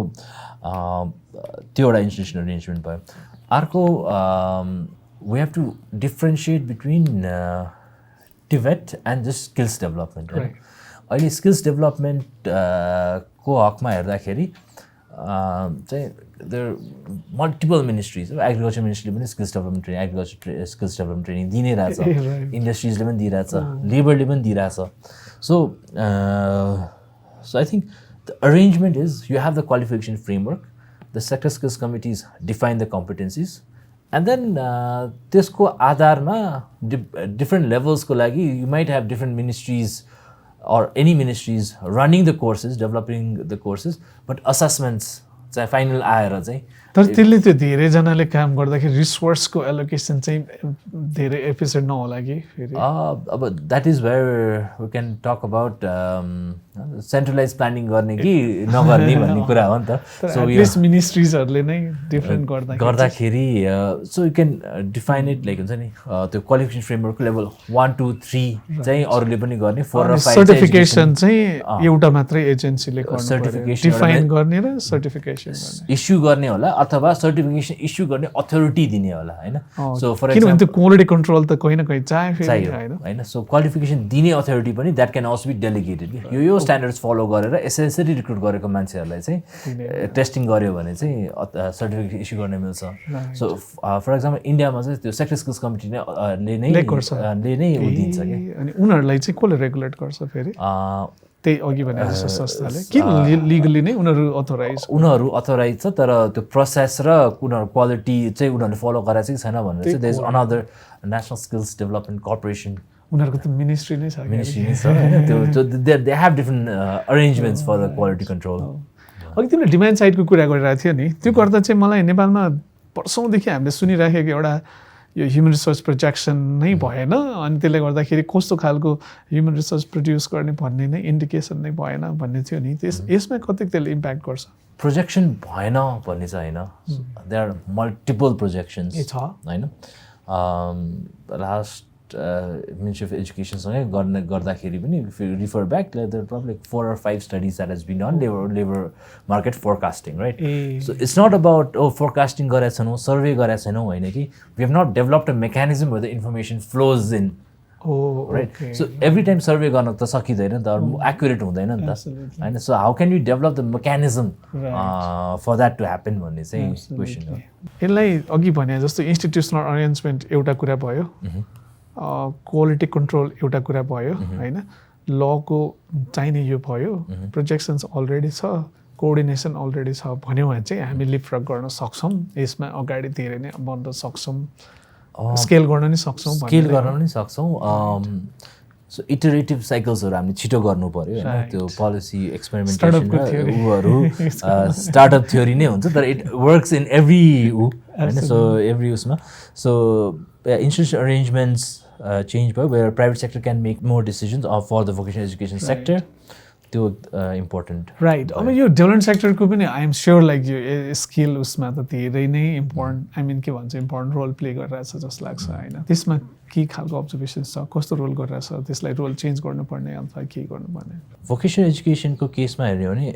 [SPEAKER 2] त्यो एउटा इन्स्टिट्युसनल अरेन्जमेन्ट भयो अर्को we have to differentiate between TVET and just skills development होइन अहिले स्किल्स डेभलपमेन्ट को हकमा हेर्दाखेरि चाहिँ देयर मल्टिपल मिनिस्ट्रिज एग्रिकल्चर मिनिस्ट्रीले पनि skills development training agriculture skills development training दिइ नै रहेछ इन्डस्ट्रिजले पनि दिइरहेछ लेबरले पनि दिइरहेछ So I think the arrangement is you have the qualification framework, the sector skills committees define the competencies, and then त्यसको आधारमा different levels को लागि you might have different ministries or any ministries running the courses, developing the courses, but assessments चाहिँ final आएर चाहिँ
[SPEAKER 1] तर त्यसले त्यो धेरैजनाले काम गर्दाखेरि रिसोर्सको एलोकेसन चाहिँ धेरै एफिसिएन्ट नहोला कि फेरि
[SPEAKER 2] अब that is where we can talk about centralise planning गर्ने कि नगर्ने भन्ने कुरा हो नि त
[SPEAKER 1] सो एटलिस्ट मिनिस्ट्रिजहरूले नै डिफरेन्ट
[SPEAKER 2] गर्दाखेरि so you can define it like हुन्छ नि त्यो क्वालिफिकेसन फ्रेमवर्क लेभल 1 2 3 चाहिँ अरूले पनि गर्ने 4 र 5
[SPEAKER 1] सर्टिफिकेसन चाहिँ एउटा मात्रै एजेन्सीले गर्नु डिफाइन गर्ने र सर्टिफिकेसन गर्ने
[SPEAKER 2] इस्यु गर्ने होला अथवा सर्टिफिकेसन इस्यु गर्ने अथोरिटी दिने होला हैन
[SPEAKER 1] सो फर एक्जाम्पल त्यो क्वालिटी कन्ट्रोल त कहीं न कहीं चाहियो
[SPEAKER 2] हैन सो क्वालिफिकेसन दिने अथोरिटी पनि that can also be delegated यो स्ट्यान्डर्ड्स फलो गरेर एसेन्सियली रिक्रुट गरेको मान्छेहरूलाई चाहिँ टेस्टिङ गर्यो भने चाहिँ सर्टिफिकेट इस्यु गर्न मिल्छ सो फर एक्जाम्पल इन्डियामा चाहिँ त्यो सेक्टर स्किल्स कमिटीले नै दिन्छ के
[SPEAKER 1] अनि उनीहरूलाई चाहिँ कसले रेगुलेट गर्छ फेरि त्यही अघि भने जस्तो संस्थाले कि लिगली नै उनीहरू अथोराइज छ तर त्यो प्रोसेस र उनीहरू क्वालिटी चाहिँ उनीहरूले फलो गरेर चाहिँ छैन भनेर चाहिँ there is another national skills development corporation उनीहरूको त मिनिस्ट्री नै छ
[SPEAKER 2] त्यो they have different arrangements for the quality control
[SPEAKER 1] अघि तिमीले डिमान्ड साइडको कुरा गरिरहेको थियो नि त्यो गर्दा चाहिँ मलाई नेपालमा वर्षौँदेखि हामीले सुनिराखेको एउटा यो ह्युमन रिसोर्स प्रोजेक्सन नै भएन अनि त्यसले गर्दाखेरि कस्तो खालको ह्युमन रिसोर्स प्रड्युस गर्ने भन्ने नै इन्डिकेसन नै भएन भन्ने थियो नि यसमा कति त्यसले इम्प्याक्ट गर्छ
[SPEAKER 2] प्रोजेक्सन भएन भन्ने चाहिँ होइन देयर आर मल्टिपल प्रोजेक्सन्स होइन लास्ट मिनिस्ट्री अफ एजुकेसनसँगै गर्दाखेरि पनि refer back there problem 4 or 5 studies that has been done labour market forecasting right so it's not about forecasting गरेका छैनौँ सर्वे गरेका छैनौँ होइन कि we have not developed a mechanism where the information flows in right so every time survey गर्न त सकिँदैन नि त एक्युरेट हुँदैन नि त होइन so how can you develop the mechanism for that to happen भन्ने चाहिँ क्वेसन हो
[SPEAKER 1] यसलाई अघि भने जस्तो इन्स्टिट्युसनल अरेन्जमेन्ट एउटा कुरा भयो क्वालिटी कन्ट्रोल एउटा कुरा भयो होइन लको चाहिने यो भयो प्रोजेक्सन्स अलरेडी छ कोअर्डिनेसन अलरेडी छ भन्यो भने चाहिँ हामी लिपफ्रग गर्न सक्छौँ यसमा अगाडि धेरै नै बढ्न सक्छौँ स्केल गर्न नि सक्छौँ
[SPEAKER 2] पनि सक्छौँ सो इटरेटिभ साइकल्सहरू हामीले छिटो गर्नु पऱ्यो होइन त्यो पोलिसी एक्सपेरिमेन्टेसन ऊहरू स्टार्टअप थ्योरी नै हुन्छ तर इट वर्क्स इन एभ्री होइन सो एभ्री उसमा सो इन्स्टिट्युसन अरेन्जमेन्ट्स चेन्ज भयो where private sector can make more decisions for the vocational education sector त्यो इम्पोर्टेन्ट
[SPEAKER 1] राइट अब यो डेभलपमेन्ट सेक्टरको पनि आई एम स्योर लाइक यो स्किल उसमा त धेरै नै इम्पोर्टेन्ट आई मिन के भन्छ इम्पोर्टेन्ट रोल प्ले गरिरहेछ जस्तो लाग्छ होइन त्यसमा के खालको अब्जर्भेसन्स छ कस्तो रोल गरिरहेछ त्यसलाई रोल चेन्ज गर्नुपर्ने अथवा के गर्नुपर्ने
[SPEAKER 2] भोकेसनल एजुकेसनको केसमा हेऱ्यो भने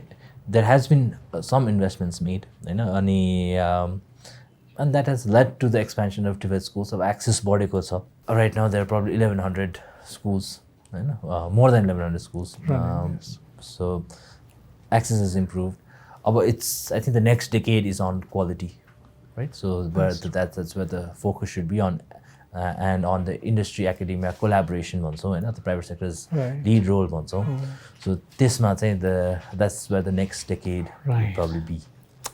[SPEAKER 2] there has been some investments made होइन अनि and that has led to the expansion of TVET schools of access बढेको छ right now there are probably 1100 schools होइन more than 1100 schools so access has improved अब it's I think the next decade is on quality right so that's where the focus should be on and on the industry academia collaboration भन्छौँ होइन the private sector's lead role भन्छौँ so त्यसमा चाहिँ that's where the next decade will probably be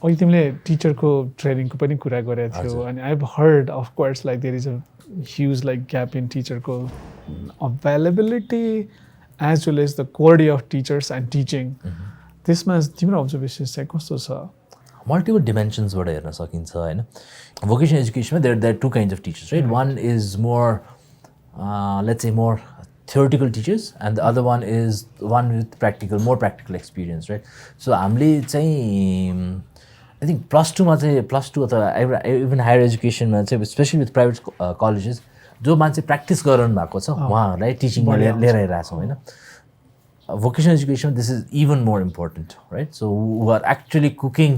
[SPEAKER 1] अघि तिमीले टिचरको ट्रेनिङको पनि कुरा गरेको थियौ अनि I have heard of course like there is a huge like gap in टिचरको availability as well as the quality of teachers and teaching त्यसमा तिम्रो अब्जर्भेसन्स चाहिँ कस्तो छ
[SPEAKER 2] मल्टिपल डिमेन्सन्सबाट हेर्न सकिन्छ होइन भोकेसनल एजुकेसनमा there two kinds of teachers right one is more let's say more theoretical teachers and the other one is one with more practical experience right so हामीले चाहिँ I think +2 अथवा इभन हायर एजुकेसनमा चाहिँ specially with private colleges जो मान्छे practice गराउनु भएको छ उहाँहरूलाई टिचिङमा लिएर आइरहेको छौँ होइन vocational education this is even more important right so who are actually cooking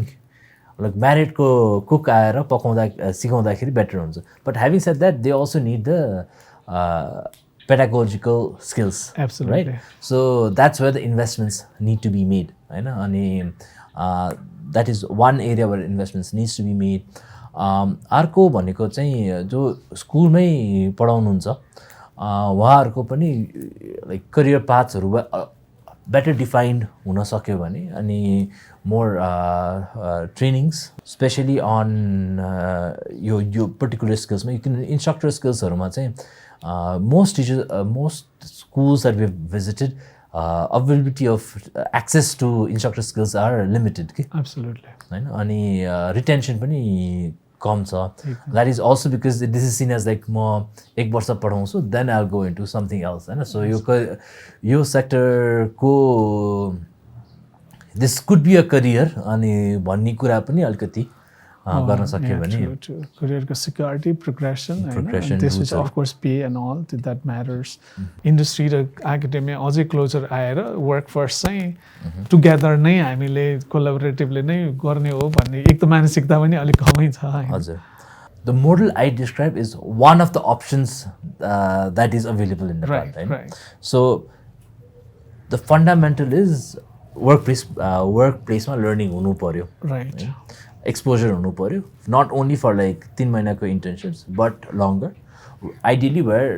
[SPEAKER 2] like म्यारिडको कुक आएर पकाउँदा सिकाउँदाखेरि बेटर हुन्छ but having said that they also need the pedagogical skills
[SPEAKER 1] absolutely
[SPEAKER 2] right so that's where the investments need to be made होइन अनि that is one area where investments needs to be made अर्को भनेको चाहिँ जो स्कुलमै पढाउनुहुन्छ उहाँहरूको पनि like career पाथ्सहरू better defined हुन सक्यो भने अनि मोर ट्रेनिङ्स स्पेसली अन यो पर्टिकुलर स्किल्समा इन्स्ट्रक्टर स्किल्सहरूमा चाहिँ most schools that we've visited availability of access to instructor skills are limited
[SPEAKER 1] absolutely
[SPEAKER 2] होइन अनि retention पनि कम छ that is also because this is seen as like म 1 वर्ष पढाउँछु then I'll go into something else होइन so यो सेक्टरको this could be a career अनि भन्ने कुरा पनि अलिकति गर्न सक्यो भने
[SPEAKER 1] करियरको सिक्योरिटी प्रोग्रेसन होइन त्यसपछि of course pay and all that matters industry र एकाडेमिया अझै क्लोजर आएर वर्कफोर्स चाहिँ टुगेदर नै हामीले कोलाबोरेटिभली नै गर्ने हो भन्ने एक त मानसिकता पनि अलिक कमै छ
[SPEAKER 2] हजुर the model I describe is one of the options that is available in Nepal होइन so the fundamental is work प्लेसमा लर्निङ हुनु पर्यो
[SPEAKER 1] राइट
[SPEAKER 2] एक्सपोजर हुनु पर्यो नट ओन्ली फर लाइक 3 महिनाको internships but longer ideally where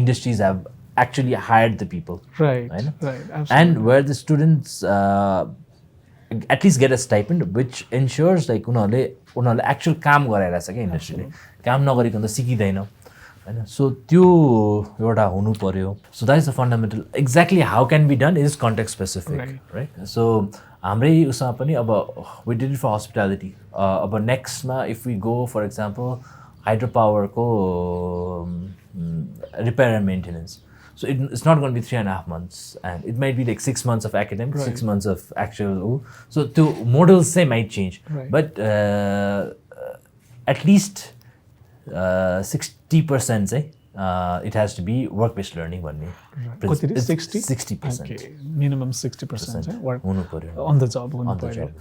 [SPEAKER 2] industries have actually hired the people होइन and where the students at least get a stipend which ensures like उनीहरूले actual काम गराइरहेछ क्या इन्डस्ट्रीले काम नगरिकन त सिकिँदैन हैन सो त्यो एउटा हुनु पर्यो so that is the fundamental exactly how can be done is context specific right so हाम्रै उसमा पनि अब we did it for hospitality अब नेक्स्टमा if we go for example hydro पावरको repair and maintenance so it's not going to be 3.5 months and it might be like 6 months of academic 6 months of actual so the models say might change but at least 60% say it has to be work based learning
[SPEAKER 1] भन्ने
[SPEAKER 2] 60%
[SPEAKER 1] okay minimum 60% work
[SPEAKER 2] हुनु पर्यो
[SPEAKER 1] on the job हुनु पर्यो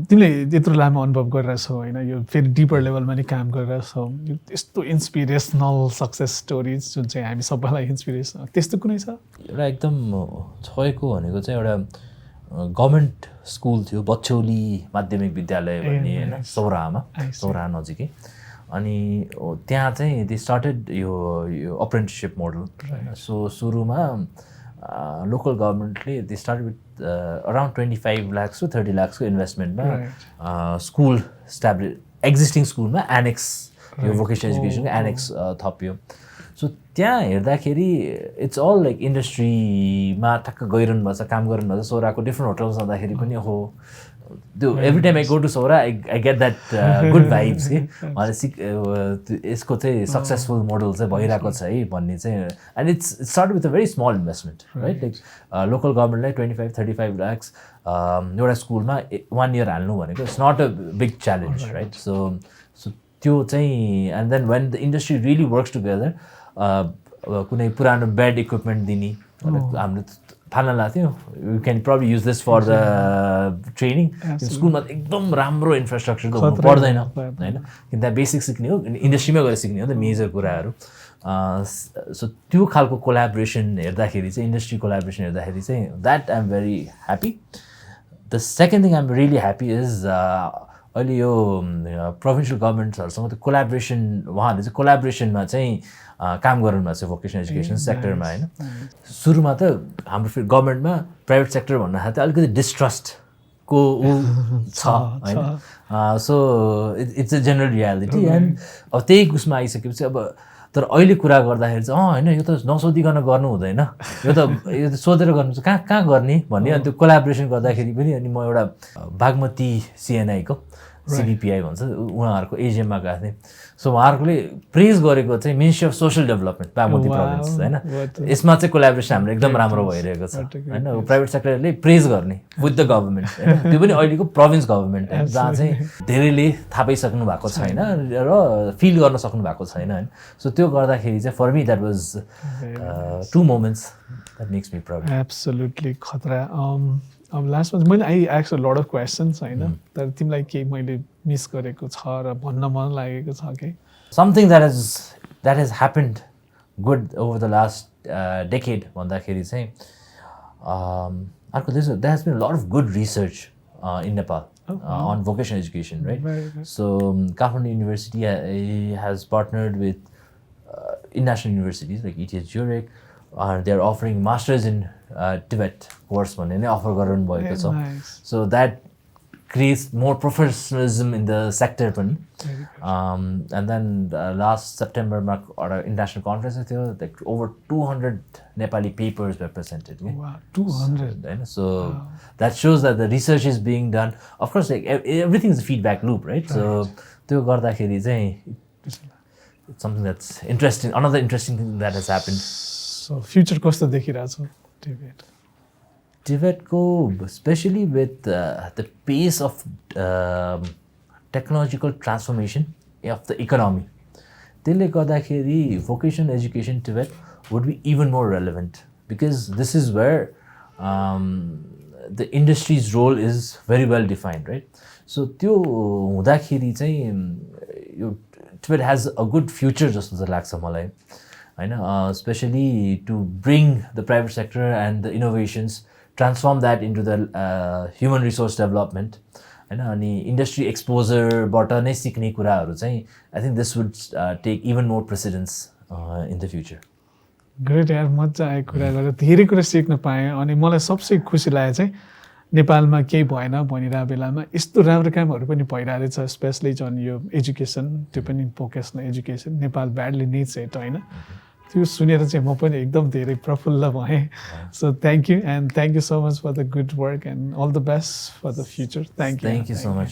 [SPEAKER 1] तिमीले यत्रो लामो अनुभव गरिरहेछौ होइन यो फेरि डिपर लेभलमा नि काम गरिरहेछौ यस्तो इन्सपिरेसनल सक्सेस स्टोरिज जुन चाहिँ हामी सबैलाई इन्सपिरेसन त्यस्तो कुनै छ
[SPEAKER 2] एउटा एकदम छोएको भनेको चाहिँ एउटा गभर्मेन्ट स्कुल थियो बछौली माध्यमिक विद्यालय भन्ने होइन सौराहा नजिकै अनि त्यहाँ चाहिँ दे स्टार्टेड यो अप्रेन्टिससिप मोडल सो सुरुमा लोकल गभर्मेन्टले they start with around 25 lakhs to 30 lakhs को इन्भेस्टमेन्टमा स्कुल एक्जिस्टिङ स्कुलमा एनेक्स यो भोकेसनल एजुकेसनको एनेक्स थप्यो सो त्यहाँ हेर्दाखेरि इट्स अल लाइक इन्डस्ट्रीमा ठ्याक्क गइरहनु भएको छ काम गरिरहनु भएको छ सौराको डिफ्रेन्ट होटल्स जाँदाखेरि पनि हो त्यो every time I go to Saura I get that good vibes कि यसको चाहिँ सक्सेसफुल मोडल चाहिँ भइरहेको छ है भन्ने चाहिँ and it's start with a very small investment right like local गभर्मेन्टलाई 25-35 lakhs एउटा स्कुलमा 1 year हाल्नु भनेको it's not a big challenge right so त्यो चाहिँ and then when the industry really works together कुनै पुरानो बेड इक्विपमेन्ट दिने हाम्रो थाल्न लाग्थ्यो you can probably use this for the training स्कुलमा एकदम राम्रो इन्फ्रास्ट्रक्चर त हुनु पर्दैन होइन किन त्यहाँ बेसिक सिक्ने हो इन्डस्ट्रीमा गएर सिक्ने हो नि त मेजर कुराहरू सो त्यो खालको कोलाबोरेसन हेर्दाखेरि चाहिँ इन्डस्ट्री कोलाबोरेसन हेर्दाखेरि चाहिँ that I am very happy the second thing I am really happy is अहिले यो प्रोभिन्सियल गभर्मेन्ट्सहरूसँग त्यो कोलाबोरेसन उहाँहरूले चाहिँ कोलाबोरेसनमा चाहिँ काम गर्नु भएको छ भोकेसनल एजुकेसन सेक्टरमा होइन सुरुमा त हाम्रो फेरि गभर्मेन्टमा प्राइभेट सेक्टर भन्दाखेरि चाहिँ अलिकति डिस्ट्रस्टको छ होइन so it's a general reality and अब त्यही उसमा आइसकेपछि अब तर अहिले कुरा गर्दाखेरि चाहिँ होइन यो त नसोधिकन गर्नु हुँदैन यो त सोधेर गर्नु चाहिँ कहाँ गर्ने भन्ने अनि त्यो कोलाबोरेसन गर्दाखेरि पनि अनि म एउटा बागमती सिएनआईको सिबिपिआई भन्छ उहाँहरूको एजिएममा गएको थिएँ सो उहाँहरूले प्रेज गरेको चाहिँ ministry of social development Bagmati province होइन यसमा चाहिँ कोलाबोरेसन हाम्रो एकदम राम्रो भइरहेको छ होइन प्राइभेट सेक्टरले प्रेज गर्ने विथ द गभर्मेन्ट होइन त्यो पनि अहिलेको प्रोभिन्स गभर्मेन्ट जहाँ चाहिँ धेरैले थाहा पाइसक्नु भएको छैन र फिल गर्न सक्नु भएको छैन होइन सो त्यो गर्दाखेरि चाहिँ for me that was two moments that makes me proud
[SPEAKER 1] absolutely खतरा अब लास्टमा मैले आई एक्स अ लट अफ क्वेसन्स होइन तर तिमीलाई केही मैले मिस गरेको छ र भन्न मन लागेको छ कि
[SPEAKER 2] something that has happened good over the last decade भन्दाखेरि चाहिँ अर्को there has been lot of good research in Nepal on vocational education, right? So Kathmandu University has partnered with international universities like ETH Zurich. They are offering masters in TVET course भन्ने नै offer गरिरहनु भएको छ so that creates more professionalism in the sector पनि and then last September मा एउटा international conference थियो like over 200 Nepali papers were presented.
[SPEAKER 1] Wow, 200
[SPEAKER 2] right? So that shows that the research is being done. Of course like everything is a feedback loop, right? So त्यो गर्दाखेरि चाहिँ it's something that's interesting, another interesting thing that has happened.
[SPEAKER 1] So future कस्तो देखिरहेछौ TVET?
[SPEAKER 2] TVET को especially with the pace of technological transformation of the economy, त्यसले गर्दाखेरि vocational education TVET would be even more relevant because this is where the industry's role is very well defined, right? So त्यो हुँदाखेरि चाहिँ यो TVET has a good future जस्तो चाहिँ लाग्छ मलाई हैन especially to bring the private sector and the innovations, transform that into the human resource development हैन अनि industry exposure बाट नै सिक्ने कुराहरु चाहिँ I think this would take even more precedence in the future.
[SPEAKER 1] Great यार मजा आयो कुरा गरेर धेरै कुरा सिक्न पाएँ अनि मलाई सबसे खुसी लाग्यो चाहिँ नेपालमा केही भएन भनिरहेको बेलामा यस्तो राम्रो कामहरू पनि भइरहेको छ स्पेसली अन यो एजुकेसन त्यो पनि vocational education Nepal badly needs it होइन त्यो सुनेर चाहिँ म पनि एकदम धेरै प्रफुल्ल भएँ so thank you and thank you so much for the good work and all the best for the future
[SPEAKER 2] thank you so much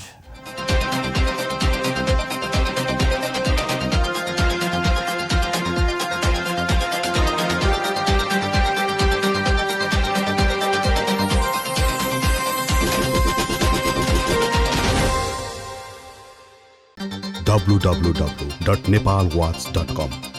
[SPEAKER 3] www.nepalwatch.com